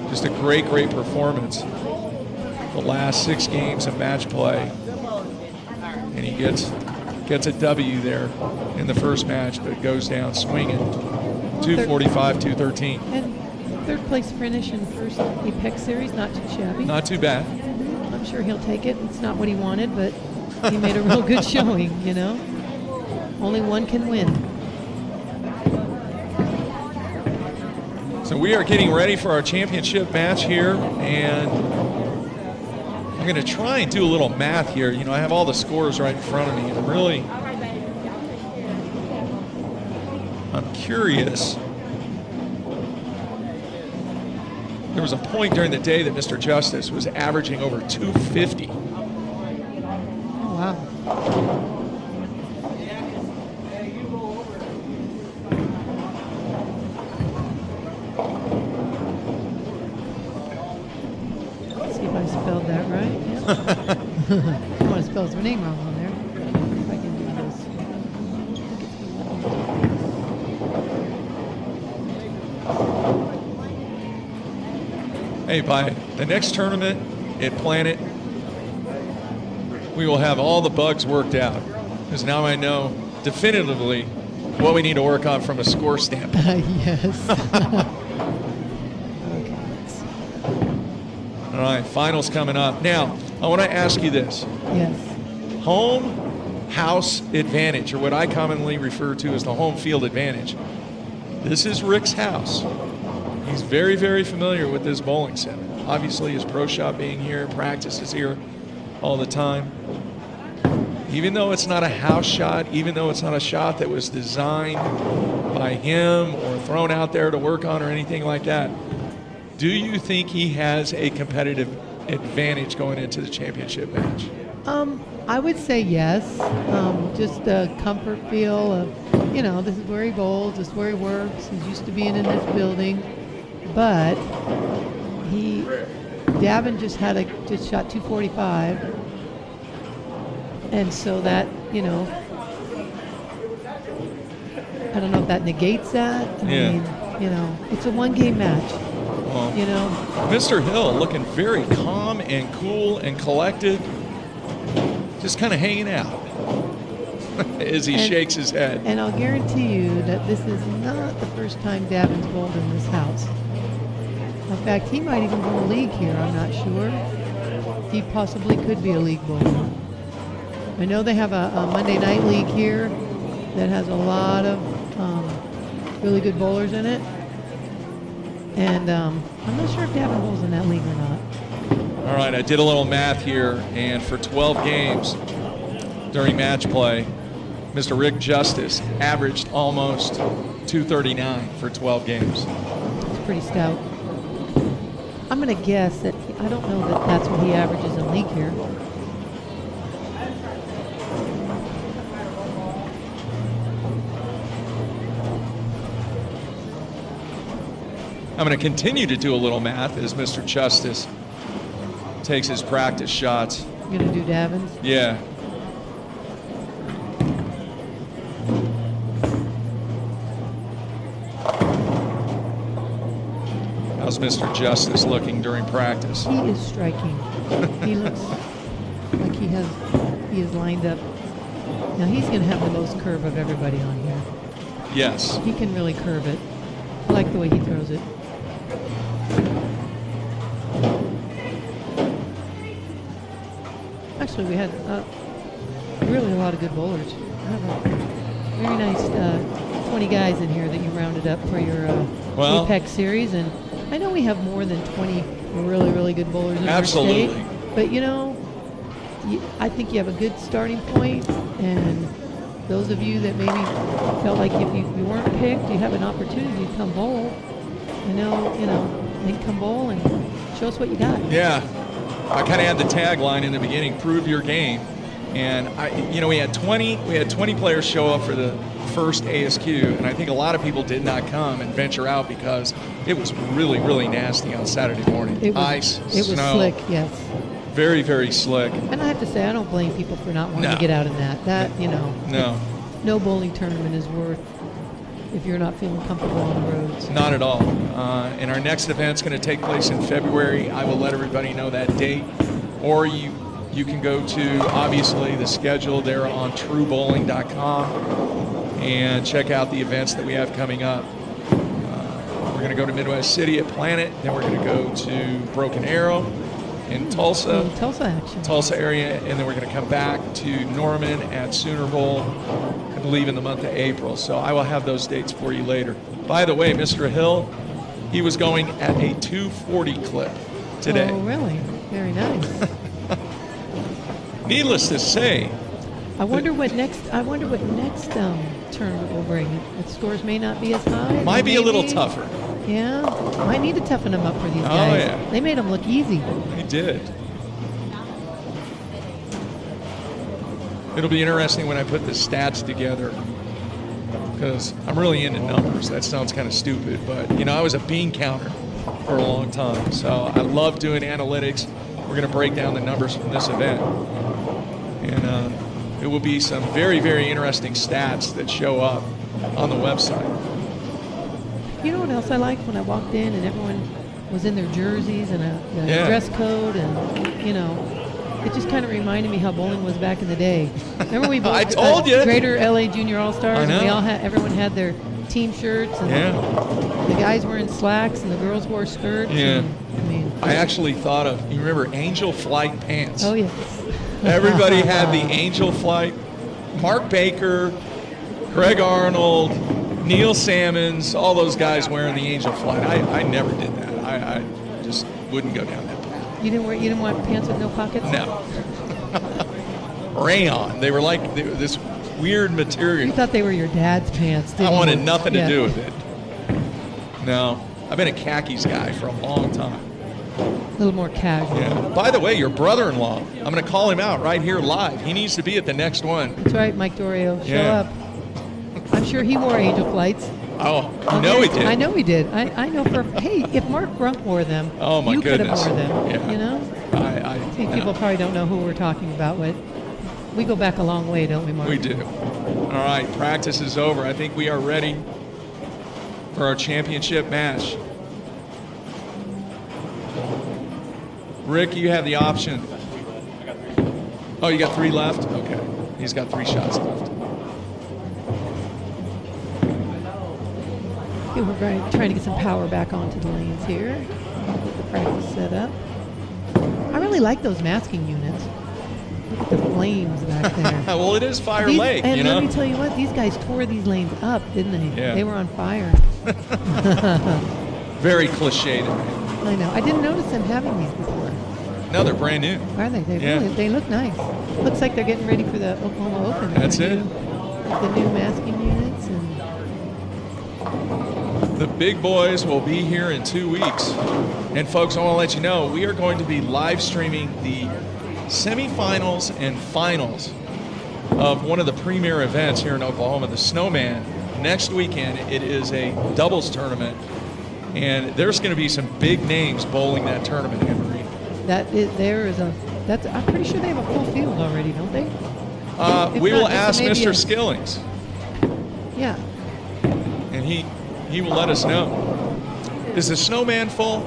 Just a great performance. The last 6 games of match play, and he gets a W there in the first match, but goes down swinging. 245, 213. And third place finish in first Apex Series, not too shabby. Not too bad. I'm sure he'll take it. It's not what he wanted, but he made a real good showing, you know. Only one can win. So we are getting ready for our championship match here, and I'm going to try and do a little math here. You know, I have all the scores right in front of me, and I'm curious. There was a point during the day that Mr. Justice was averaging over 250. Oh, wow. Let's see if I spelled that right. Yeah. I don't want to spell his name wrong on there. If I can do this. Hey, by the next tournament at Planet, we will have all the bugs worked out, because now I know definitively what we need to work on from a score standpoint. Yes. Okay. All right, finals coming up. Now, I want to ask you this. Yes. Home house advantage, or what I commonly refer to as the home field advantage. This is Rick's house. He's very, very familiar with this bowling center. Obviously, his pro shop being here, practices here all the time. Even though it's not a house shot, even though it's not a shot that was designed by him or thrown out there to work on or anything like that, do you think he has a competitive advantage going into the championship match? I would say yes. Just the comfort feel of, you know, this is where he bowls, this is where he works. He's used to being in this building, but Davon just shot 245, and so that, you know, I don't know if that negates that. I mean, you know, it's a one-game match. Well, You know, Mr. Hill looking very calm and cool and collected, just kind of hanging out. as he shakes his head. And I'll guarantee you that this is not the first time Davon's bowled in this house. In fact, he might even win a league here, I'm not sure. He possibly could be a league bowler. I know they have a Monday night league here that has a lot of really good bowlers in it. And I'm not sure if Davon bowls in that league or not. All right, I did a little math here, and for 12 games during match play, Mr. Rick Justice averaged almost 239 for 12 games. It's pretty stout. I'm going to guess that I don't know that that's what he averages in league here. I'm going to continue to do a little math as Mr. Justice takes his practice shots. You're going to do Davon's? Yeah. How's Mr. Justice looking during practice? He is striking. He looks like he is lined up. Now he's going to have the most curve of everybody on here. Yes. He can really curve it. I like the way he throws it. Actually, we had really a lot of good bowlers. I have a very nice 20 guys in here that you rounded up for your Apex series, and I know we have more than 20 really, really good bowlers in our state. Absolutely. But you know, I think you have a good starting point, and those of you that maybe felt like if you weren't picked, you have an opportunity to come bowl. You know, then come bowl and show us what you got. Yeah. I kind of had the tagline in the beginning, prove your game. And we had 20 players show up for the first ASQ, and I think a lot of people did not come and venture out because it was really, really nasty on Saturday morning. Ice, it was snow. Slick, yes. Very, very slick. And I have to say, I don't blame people for not wanting to get out in that. No. No bowling tournament is worth if you're not feeling comfortable on the roads. Not at all. And our next event's going to take place in February. I will let everybody know that date. Or you can go to, obviously, the schedule there on truebowling.com and check out the events that we have coming up. We're going to go to Midwest City at Planet. Then we're going to go to Broken Arrow in Tulsa. Tulsa action. Tulsa area. And then we're going to come back to Norman at Sooner Bowl, I believe in the month of April. So I will have those dates for you later. By the way, Mr. Hill, he was going at a 240 clip today. Oh, really? Very nice. Needless to say, I wonder what next tournament will bring. The scores may not be as high. Might be a little tougher. Yeah, might need to toughen them up for these guys. Oh, yeah. They made them look easy. They did. It'll be interesting when I put the stats together because I'm really into numbers. That sounds kind of stupid, but I was a bean counter for a long time, so I love doing analytics. We're going to break down the numbers from this event, and it will be some very, very interesting stats that show up on the website. You know what else I liked when I walked in and everyone was in their jerseys and a dress code, and it just kind of reminded me how bowling was back in the day. Remember we bowled I told you. Greater LA Junior All Stars, I know. and everyone had their team shirts, and the guys were in slacks and the girls wore skirts. Yeah. And, I actually thought of, you remember Angel Flight pants? Oh, yes. Everybody had the Angel Flight. Mark Baker, Greg Arnold, Neil Salmons, all those guys wearing the Angel Flight. I never did that. I just wouldn't go down that path. You didn't want pants with no pockets? No. Rayon. They were like this weird material. You thought they were your dad's pants, didn't you? I wanted nothing to do with it. No. I've been a khakis guy for a long time. A little more casual. Yeah. By the way, your brother-in-law, I'm going to call him out right here live. He needs to be at the next one. That's right, Mike Dorio. Show Yeah. up. I'm sure he wore Angel Flights. Oh, I know he did. I know he did. I know hey, if Mark Brunk wore them, Oh, my you could have goodness. wore them. Yeah. I think people probably don't know who we're talking about, but we go back a long way, don't we, Mark? We do. All right, practice is over. I think we are ready for our championship match. Rick, you have the option. Oh, you got 3 left? Okay. He's got 3 shots left. Okay, we're trying to get some power back onto the lanes here. Get the practice set up. I really like those masking units. Look at the flames back there. Well, it is Firelake, and you know. let me tell you what, these guys tore these lanes up, didn't they? Yeah. They were on fire. Very cliched. I know. I didn't notice them having these before. No, they're brand new. Are they? Yeah. They look nice. Looks like they're getting ready for the Oklahoma Open. That's it. The new masking units and The big boys will be here in 2 weeks. And folks, I want to let you know, we are going to be live streaming the semifinals and finals of one of the premier events here in Oklahoma, the Snowman. Next weekend, it is a doubles tournament. And there's going to be some big names bowling that tournament, Anne-Marie. I'm pretty sure they have a full field already, don't they? We not, will this ask may be Mr. Skillings, Yeah. and he will let us know. Is the Snowman full?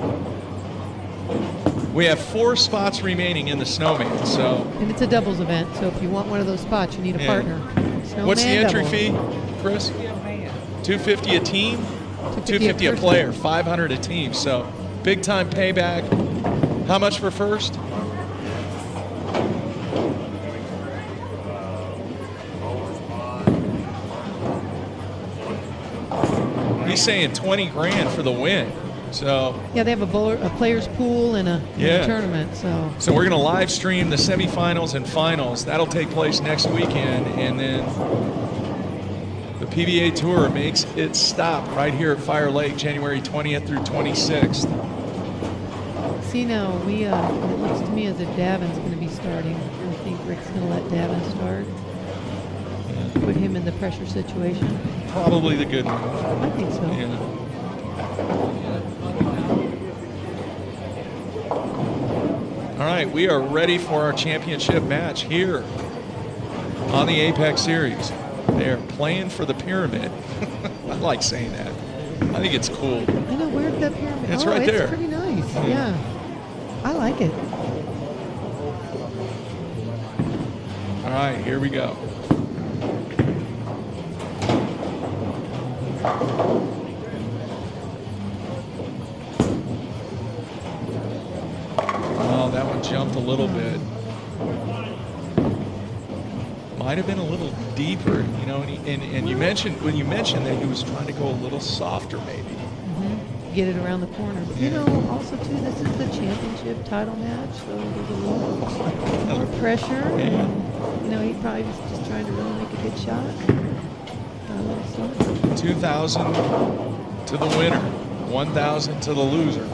We have 4 spots remaining in the Snowman, so. And it's a doubles event, so if you want one of those spots, you need a Yeah. partner. What's the Snowman entry doubles. fee, Chris? $250 a team, $250 a person. player, $500 a team. So big time payback. How much for first? He's saying 20 grand for the win. So Yeah, they have a players pool and a tournament. So we're going to live stream the semifinals and finals. That'll take place next weekend, and then the PBA Tour makes its stop right here at Firelake, January 20th through 26th. see now, it looks to me as if Davon's going to be starting. I think Rick's going to let Davon start. Put him in the pressure situation. Probably the good move. I think so. Yeah. All right, we are ready for our championship match here on the Apex Series. They are playing for the pyramid. I like saying that. I think it's cool. I know, where's that pyramid? It's right there. It's pretty nice. Yeah. I like it. All right, here we go. Oh, that one jumped a little bit. Might have been a little deeper, you know. And you mentioned when you mentioned that he was trying to go a little softer, maybe. Get it around the corner. But you know, also too, this is the championship title match, so there's a little more pressure. And, you know, he probably was just trying to really make a good shot. Got a little something. 2,000 to the winner, 1,000 to the loser.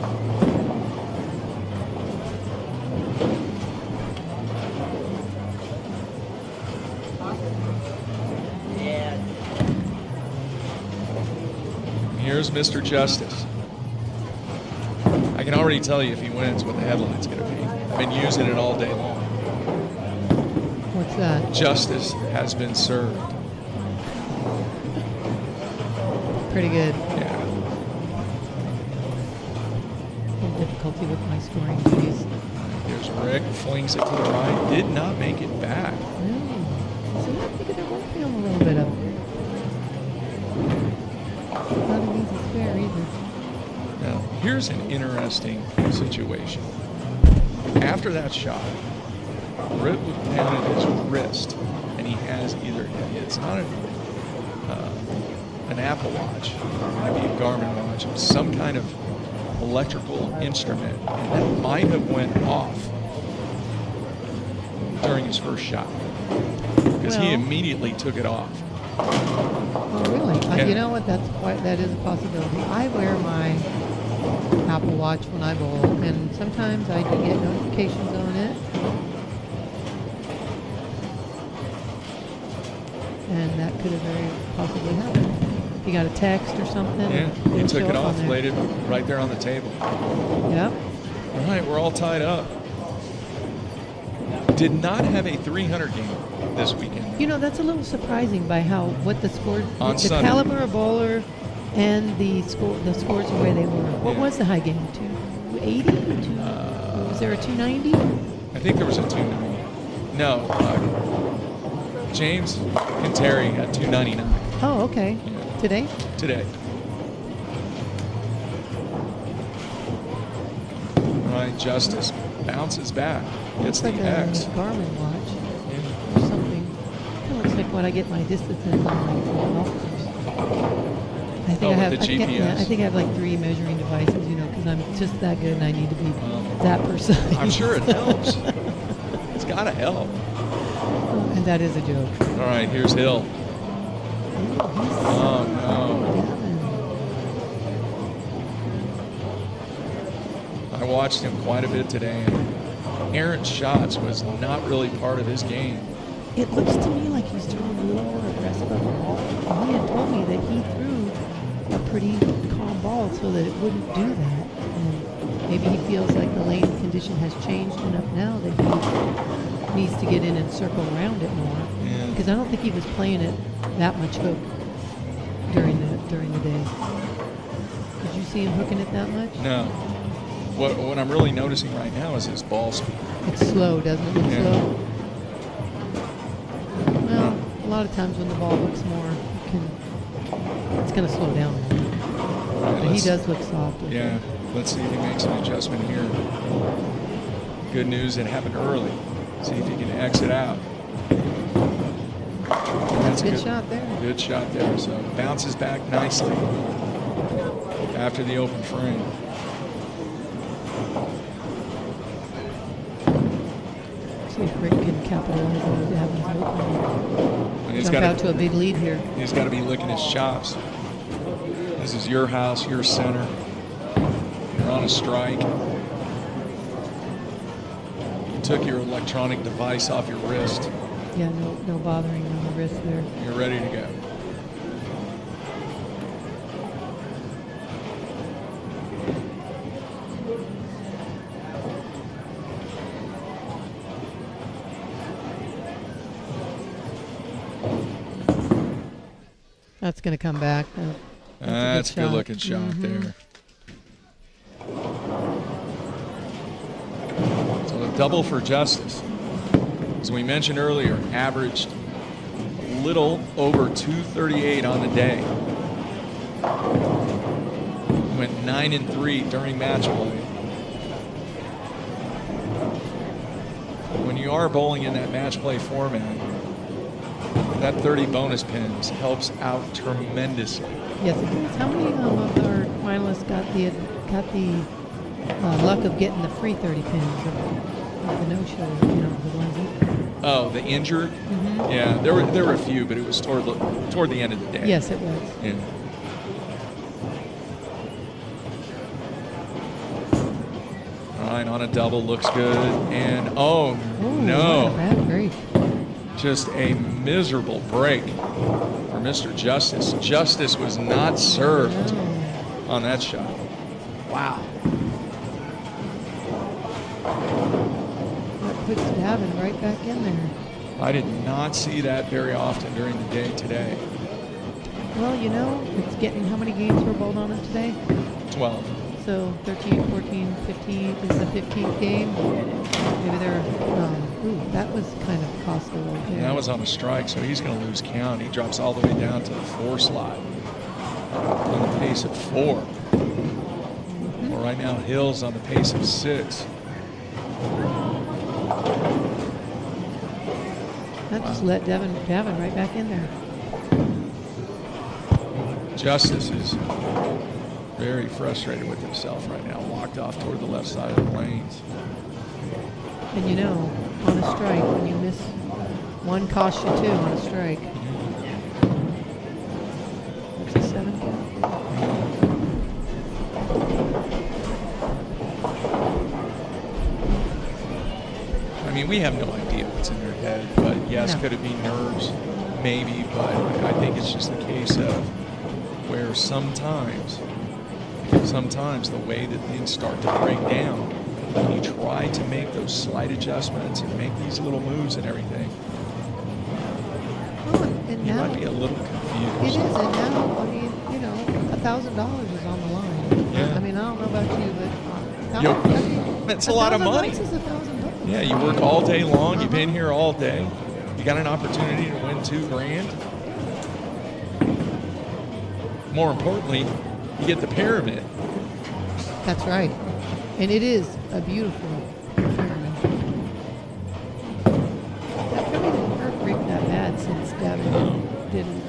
Here's Mr. Justice. I can already tell you if he wins what the headline's going to be. I've been using it all day long. What's that? Justice has been served. Pretty good. Yeah. A little difficulty with my scoring duties. Here's Rick, flings it to the right. Did not make it back. So I think they're both feeling a little bit of not an easy square either. Now, here's an interesting situation. After that shot, Rick looked down at his wrist, and he has either, it's not an Apple Watch, maybe a Garmin watch, some kind of electrical instrument, and that might have went off during his first shot, because he Well- immediately took it off. Oh, really? Yeah. You know what? That is a possibility. I wear my Apple Watch when I bowl, and sometimes I do get notifications on it. And that could have very possibly happened. If you got a text or something, Yeah, he it'll took show it up on off, there. laid it right there on the table. Yep. All right, we're all tied up. Did not have a 300 game this weekend. You know, that's a little surprising by what the score, On the Sunday. caliber of bowler, and the scores the way they were. What Yeah. was the high game? 280? Was there a 290? I think there was a 290. No, James and Terry had 299 Oh, okay. Yeah. Today? today. right, Justice bounces back. Gets Looks the like X. a Garmin watch Yeah. or something. It looks like when I get my distances on my golf course. I think Oh, I have. with the I think GPS. I think I have like 3 measuring devices, because I'm just that good and I need to be that precise. I'm sure it helps. It's got to help. And that is a joke. All right, here's Hill. Oh, no. I watched him quite a bit today, and errant shots was not really part of his game. It looks to me like he's throwing more aggressive of a ball. And he had told me that he threw a pretty calm ball so that it wouldn't do that. And maybe he feels like the lane condition has changed enough now that he needs to get in and circle around it more. Yeah. Because I don't think he was playing it that much hook during the day. Did you see him hooking it that much? No. What I'm really noticing right now is his ball speed. It's slow, doesn't it? Look Yeah. slow. Well, a lot of times when the ball looks more, it's going to slow down. All right, But he does look soft. With Yeah, it. let's see if he makes an adjustment here. Good news, it happened early. See if he can exit out. That's a good shot there. Good shot there. So bounces back nicely after the open frame. See if Rick can capitalize on Davon's open. And he's Jump got out to a big lead here. He's got to be licking his chops. This is your house, your center. You're on a strike. You took your electronic device off your wrist. Yeah, no bothering on the wrist there. You're ready to go. That's going to come back. That's a good looking shot there. So a double for Justice. As we mentioned earlier, averaged little over 238 on the day. Went 9-3 during match play. When you are bowling in that match play format, that 30 bonus pins helps out tremendously. Yes, it does. How many of our finalists got the luck of getting the free 30 pins of the no-show? The ones that... Oh, the injured? Mm-hmm. Yeah, there were a few, but it was toward the end of the day. Yes, it was. Yeah. All right, on a double, looks good. And, oh, no. What a bad break. Just a miserable break for Mr. Justice. Justice was not served on that shot. Wow. That puts Davon right back in there. I did not see that very often during the day today. Well, it's getting, how many games were bowled on it today? 12. So 13, 14, 15 is the 15th game. Maybe they're, that was kind of costly right there. And that was on a strike, so he's going to lose count. He drops all the way down to the 4 slot on the pace of 4. Well, right now, Hill's on the pace of 6. That just let Davon right back in there. Justice is very frustrated with himself right now, walked off toward the left side of the lanes. And on a strike, when you miss one, costs you 2 on a strike. That's a 7 count. I mean, we have no idea what's in their head, but yes, could it be nerves? Maybe, but I think it's just the case of where sometimes the way that things start to break down, when you try to make those slight adjustments and make these little moves and everything, And you now, might be a little it confused. is, and now, $1,000 is on the line. Yeah. I mean, I don't know about you, but It's a lot of money. $1,000 is $1,000. Yeah, you work all day long. You've been here all day. You got an opportunity to win $2,000. More importantly, you get the pyramid. That's right. And it is a beautiful tournament. That probably didn't hurt Rick that bad since Davon didn't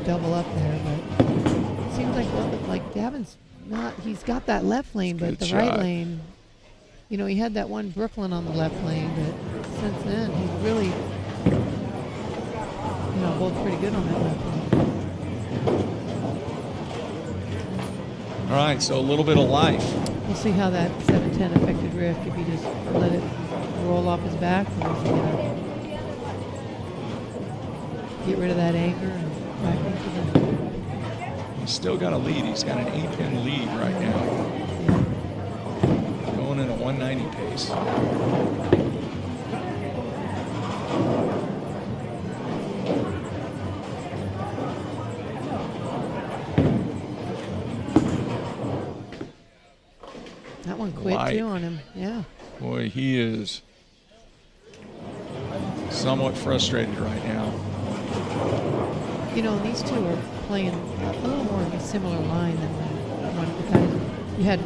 double up there, but it seems like Davon's not. He's got that left lane, but the right lane. You know, he had that one Brooklyn on the left lane, but since then he's really, bowled pretty good on that left lane. All right, so a little bit of life. We'll see how that 7-10 affected Rick, if he just let it roll off his back, or is he gonna get rid of that anger and back into the... He's still got a lead. He's got an 8-pin lead right now. Going in a 190 pace. That one quit too on him. Yeah. Boy, he is somewhat frustrated right now. You know, these two are playing a little more of a similar line than one of the guys. You had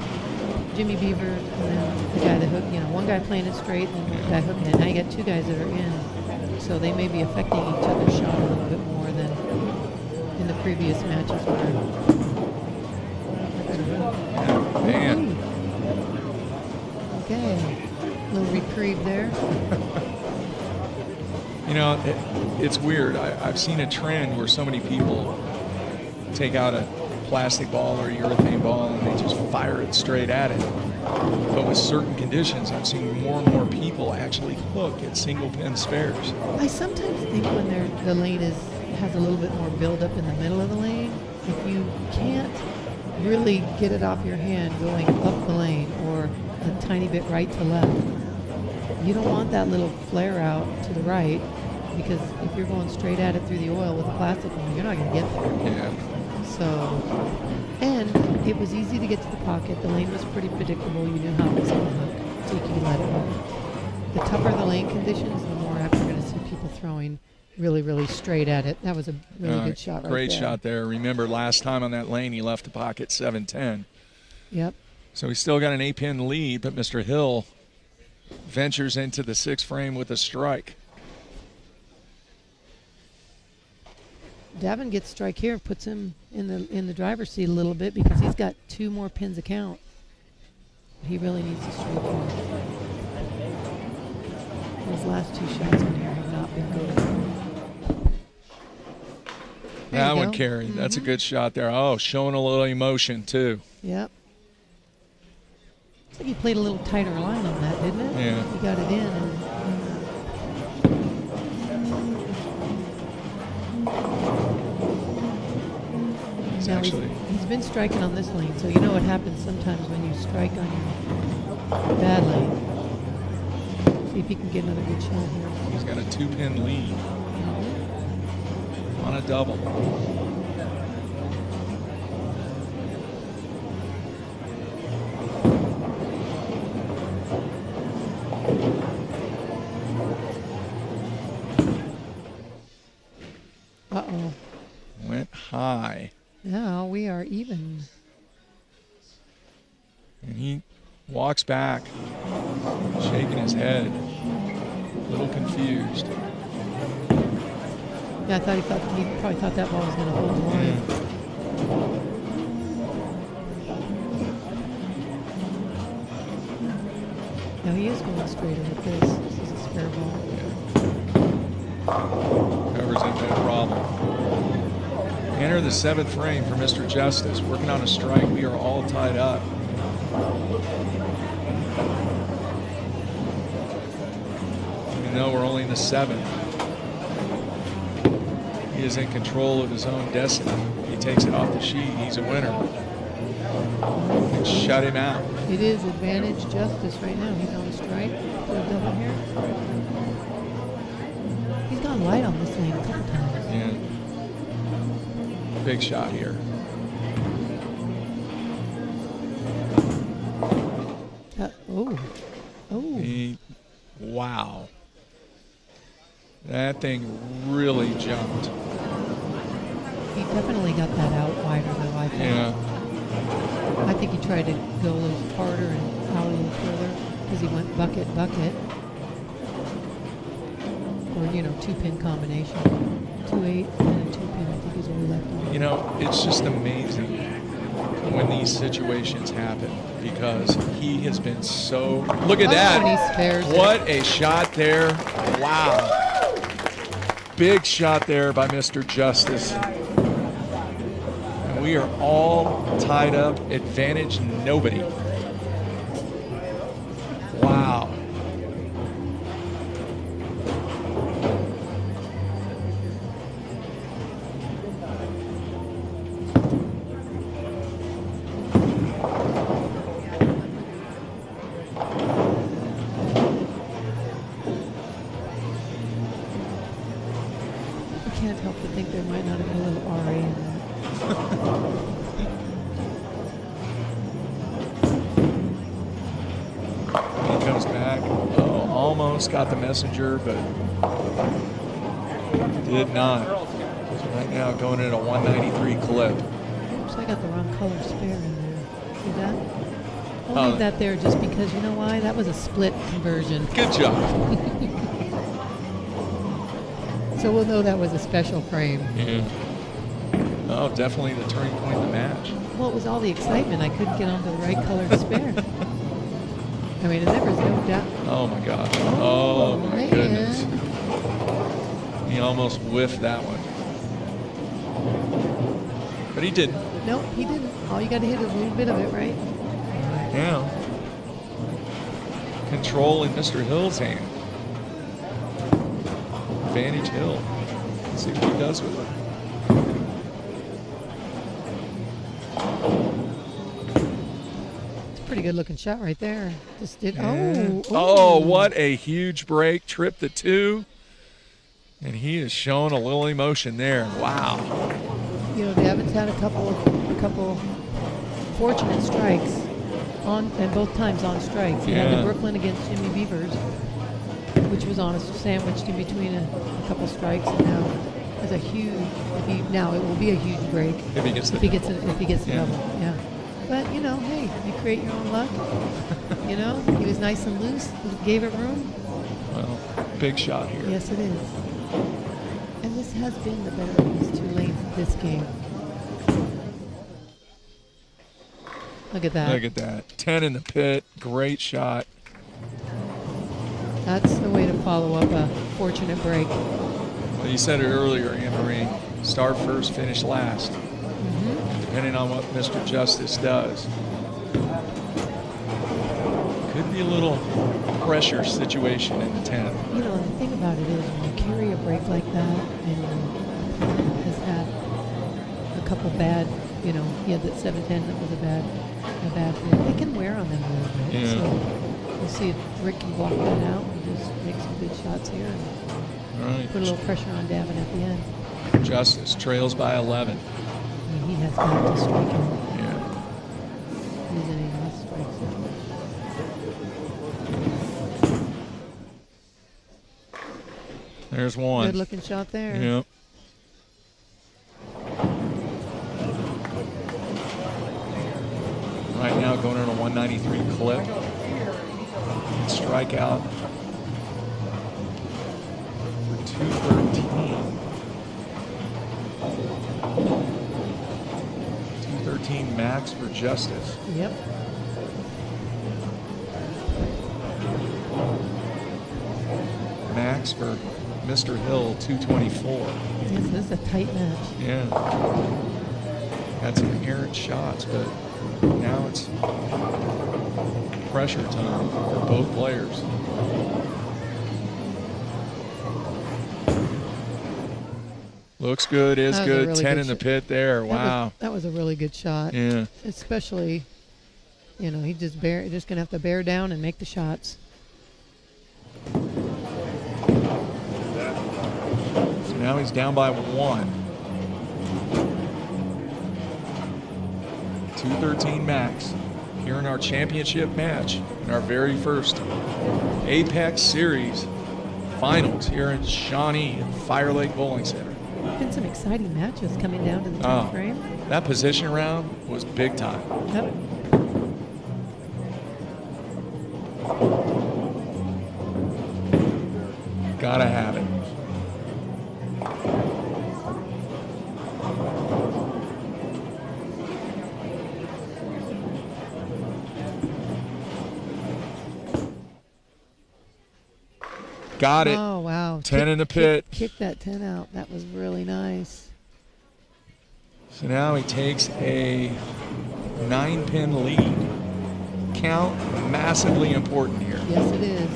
Jimmy Beaver and then the guy that hooked, one guy playing it straight and then the guy hooking it. Now you got two guys that are in, so they may be affecting each other's shot a little bit more than in the previous matches where. Man. Okay. A little reprieve there. It's weird. I've seen a trend where so many people take out a plastic ball or a urethane ball and they just fire it straight at it. But with certain conditions, I've seen more and more people actually hook at single pin spares. I sometimes think when the lane has a little bit more buildup in the middle of the lane, if you can't really get it off your hand going up the lane or a tiny bit right to left, you don't want that little flare out to the right, because if you're going straight at it through the oil with a plastic one, you're not going to get there. Yeah. So, and it was easy to get to the pocket. The lane was pretty predictable. You knew how it was going to hook, so you could let it hook. The tougher the lane conditions, the more apt you're going to see people throwing really, really straight at it. That was a really good shot right there. Great shot there. Remember, last time on that lane, he left the pocket 7-10. Yep. So he's still got an 8-pin lead, but Mr. Hill ventures into the 6th frame with a strike. Davon gets strike here, puts him in the driver's seat a little bit because he's got 2 more pins to count. He really needs to strike here. His last 2 shots on here have not been good. That one carried. That's a good shot there. Oh, showing a little emotion too. Yep. Looks like he played a little tighter line on that, didn't it? Yeah. He got it in. He's been striking on this lane, so you know what happens sometimes when you strike on your bad lane. See if he can get another good shot here. He's got a 2-pin lead on a double. Uh-oh. Went high. Now we are even. And he walks back, shaking his head, a little confused. Yeah, he probably thought that ball was going to hold the line. Now he is going straighter with this. This is a spare ball. Covers it, no problem. Enter the 7th frame for Mr. Justice. Working on a strike. We are all tied up. Even though we're only in the 7th, he is in control of his own destiny. He takes it off the sheet. He's a winner. And shut him out. It is advantage Justice right now. He's on a strike for a double here. He's gone light on this lane a couple times. Yeah. Big shot here. Wow. That thing really jumped. He definitely got that out wider though, I think. Yeah. I think he tried to go a little harder and out a little further because he went bucket, bucket. Or, 2-pin combination. 2-8 and a 2-pin, I think is what we left on. It's just amazing when these situations happen because he has been so. Look at that. When he spares What a shot there. Wow. Big shot there by Mr. Justice. And we are all tied up. Advantage nobody. Wow. I can't help but think there might not have been a little RA in that. He comes back. Oh, almost got the messenger, but did not. So right now going at a 193 clip. Oops, I got the wrong color spare in there. See that? I'll Oh. leave that there just because, you know why? That was a split conversion. Good job. So we'll know that was a special frame. Yeah. Oh, definitely the turning point in the match. Well, it was all the excitement. I couldn't get onto the right color spare. I mean, there was no doubt. Oh my gosh. Oh my man. goodness. He almost whiffed that one. But he didn't. Nope, he didn't. All you got to hit is a little bit of it, right? Yeah. Control in Mr. Hill's hand. Advantage Hill. Let's see what he does with it. It's a pretty good looking shot right there. Just did. Yeah. Oh, Oh, what a huge break. Trip the 2. And he is showing a little emotion there. Wow. Davin's had a couple fortunate strikes and both times on strikes. He had Yeah. the Brooklyn against Jimmy Beavers, which was on a sandwiched in between a couple strikes, and now is a huge. Now it will be a huge break If he gets the if he gets the Yeah. double. Yeah. But hey, you create your own luck. He was nice and loose. He gave it room. Well, big shot here. Yes, it is. And this has been the better of these 2 lanes this game. Look at that. Look at that. 10 in the pit. Great shot. That's the way to follow up a fortunate break. Well, you said it earlier, Anne-Marie. Start first, finish last. Depending on what Mr. Justice does. Could be a little pressure situation in the 10th. The thing about it is when you carry a break like that and has had a couple bad, he had that 7-10 that was a bad break. They can wear on them a little bit. Yeah. So we'll see if Rick can block that out and just make some good shots here and All right. put a little pressure on Davon at the end. Justice trails by 11. I mean, he has got to strike him. Yeah. Use any less strikes. There's one. Good looking shot there. Yep. Right now going on a 193 clip. Strikeout for 213. 213 max for Justice. Yep. Max for Mr. Hill, 224. Yes, this is a tight match. Yeah. Had some errant shots, but now it's pressure time for both players. Looks good, is That was a good. really 10 good in the shot. pit there. Wow. That was a really good shot. Yeah. Especially, he just gonna have to bear down and make the shots. So now he's down by 1. 213 max here in our championship match in our very first Apex Series finals here in Shawnee at Firelake Bowling Center. Been some exciting matches coming down to the 10th frame. That position round was big time. Yep. Gotta have it. Got it. Oh, wow. 10 in the pit. Kick that 10 out. That was really nice. So now he takes a 9-pin lead. Count massively important here. Yes, it is.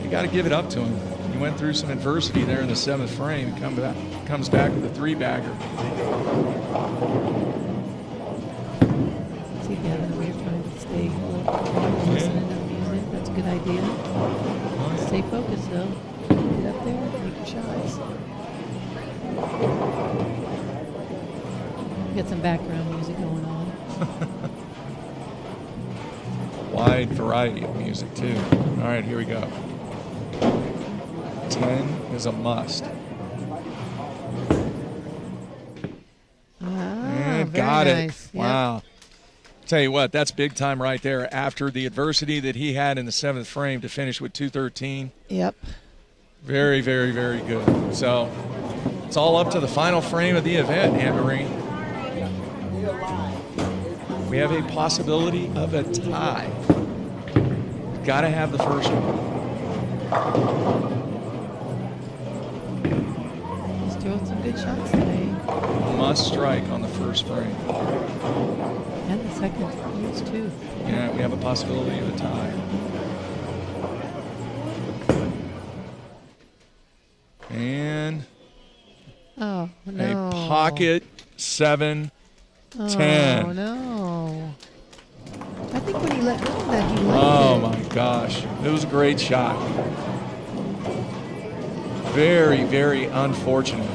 You got to give it up to him. He went through some adversity there in the 7th frame. Comes back with a 3-bagger. See, Gavin, we're trying to stay listening to the music. That's a good idea. Stay focused, though. Get up there and make your shots. Get some background music going on. Wide variety of music, too. All right, here we go. 10 is a must. And got nice. it. Wow. Tell you what, that's big time right there. After the adversity that he had in the 7th frame to finish with 213. Yep. Very, very, very good. So it's all up to the final frame of the event, Anne-Marie. We have a possibility of a tie. Got to have the first one. He's throwing some good shots today. Must strike on the first frame. And the second. Those two. Yeah, we have a possibility of a tie. And Oh, no. a pocket 7-10. Oh, no. I think when he let go of that, he liked Oh it. my gosh. It was a great shot. Very, very unfortunate.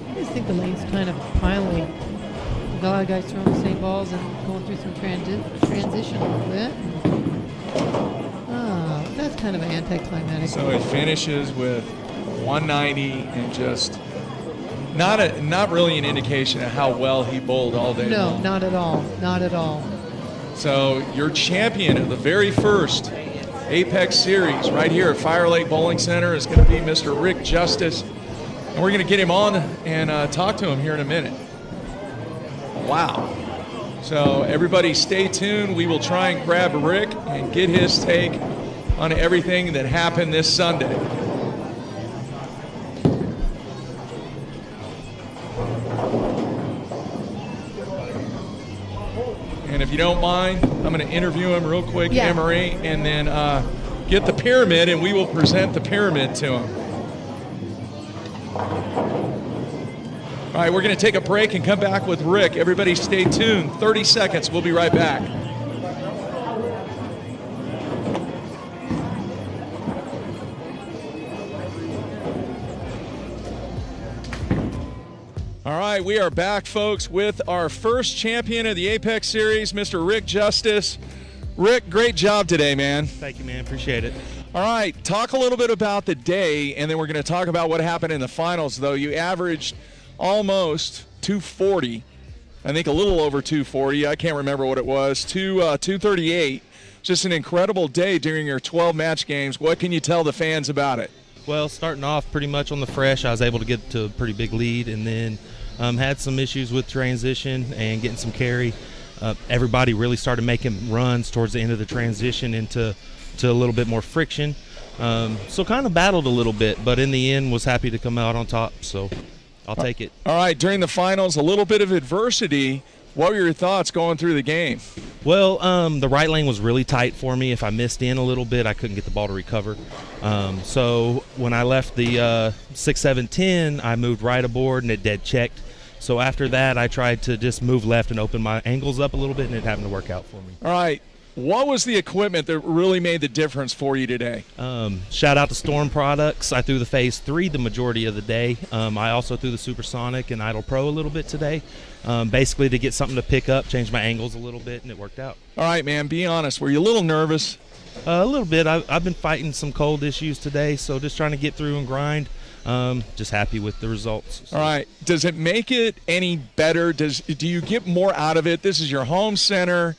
I just think the lane's kind of piling. A lot of guys throwing the same balls and going through some transition a little bit. Oh, that's kind of anticlimactic. So it finishes with 190 and just not really an indication of how well he bowled all day No, long. not at all. Not at all. So your champion of the very first Apex Series right here at Firelake Bowling Center is going to be Mr. Rick Justice. And we're going to get him on and talk to him here in a minute. Wow. So everybody stay tuned. We will try and grab Rick and get his take on everything that happened this Sunday. And if you don't mind, I'm going to interview him real quick, Yeah. Anne-Marie, and then get the pyramid, and we will present the pyramid to him. All right, we're going to take a break and come back with Rick. Everybody stay tuned. 30 seconds. We'll be right back. All right, we are back, folks, with our first champion of the Apex Series, Mr. Rick Justice. Rick, great job today, man. Thank you, man. Appreciate it. All right, talk a little bit about the day, and then we're going to talk about what happened in the finals, though. You averaged almost 240, I think a little over 240. I can't remember what it was, 238. Just an incredible day during your 12 match games. What can you tell the fans about it? Well, starting off pretty much on the fresh, I was able to get to a pretty big lead, and then had some issues with transition and getting some carry. Everybody really started making runs towards the end of the transition into a little bit more friction. So kind of battled a little bit, but in the end was happy to come out on top, so I'll take it. All right, during the finals, a little bit of adversity. What were your thoughts going through the game? Well, the right lane was really tight for me. If I missed in a little bit, I couldn't get the ball to recover. So when I left the 6, 7, 10, I moved right aboard and it dead checked. So after that, I tried to just move left and open my angles up a little bit, and it happened to work out for me. All right. What was the equipment that really made the difference for you today? Shout out to Storm Products. I threw the Phase 3 the majority of the day. I also threw the Supersonic and Idol Pro a little bit today, basically to get something to pick up, change my angles a little bit, and it worked out. All right, man, be honest. Were you a little nervous? A little bit. I've been fighting some cold issues today, so just trying to get through and grind. Just happy with the results. So. All right. Does it make it any better? Do you get more out of it? This is your home center.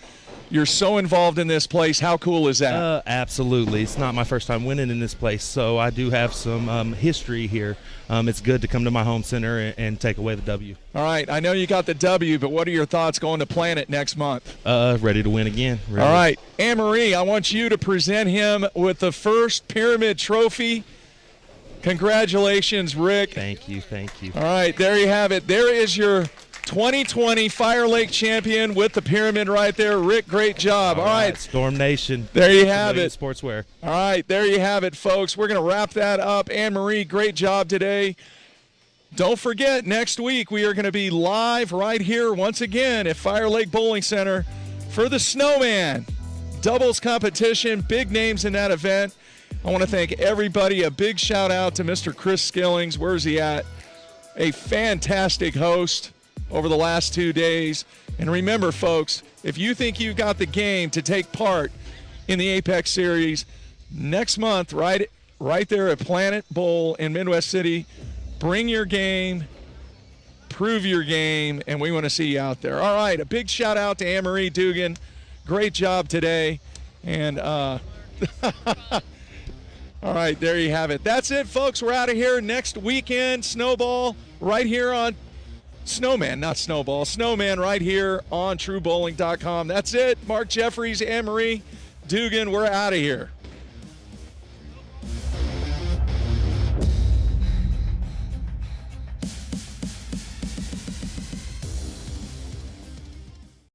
You're so involved in this place. How cool is that? Absolutely. It's not my first time winning in this place, so I do have some history here. It's good to come to my home center and take away the W. All right. I know you got the W, but what are your thoughts going to Planet next month? Ready to win again. Ready. All right. Anne-Marie, I want you to present him with the first Pyramid Trophy. Congratulations, Rick. Thank you. All right. There you have it. There is your 2020 Firelake champion with the pyramid right there. Rick, great job. All right. Storm Nation. There you have it. Sportswear. All right. There you have it, folks. We're going to wrap that up. Anne-Marie, great job today. Don't forget, next week we are going to be live right here once again at Firelake Bowling Center for the Snowman doubles competition. Big names in that event. I want to thank everybody. A big shout out to Mr. Chris Skillings. Where's he at? A fantastic host over the last 2 days. And remember, folks, if you think you've got the game to take part in the Apex Series next month, right there at Planet Bowl in Midwest City, bring your game, prove your game, and we want to see you out there. All right, a big shout out to Anne-Marie Dugan. Great job today. And all right, there you have it. That's it, folks. We're out of here. Next weekend, Snowball right here on Snowman, not Snowball. Snowman right here on TrueBowling.com. That's it. Mark Jeffries, Anne-Marie Dugan, we're out of here.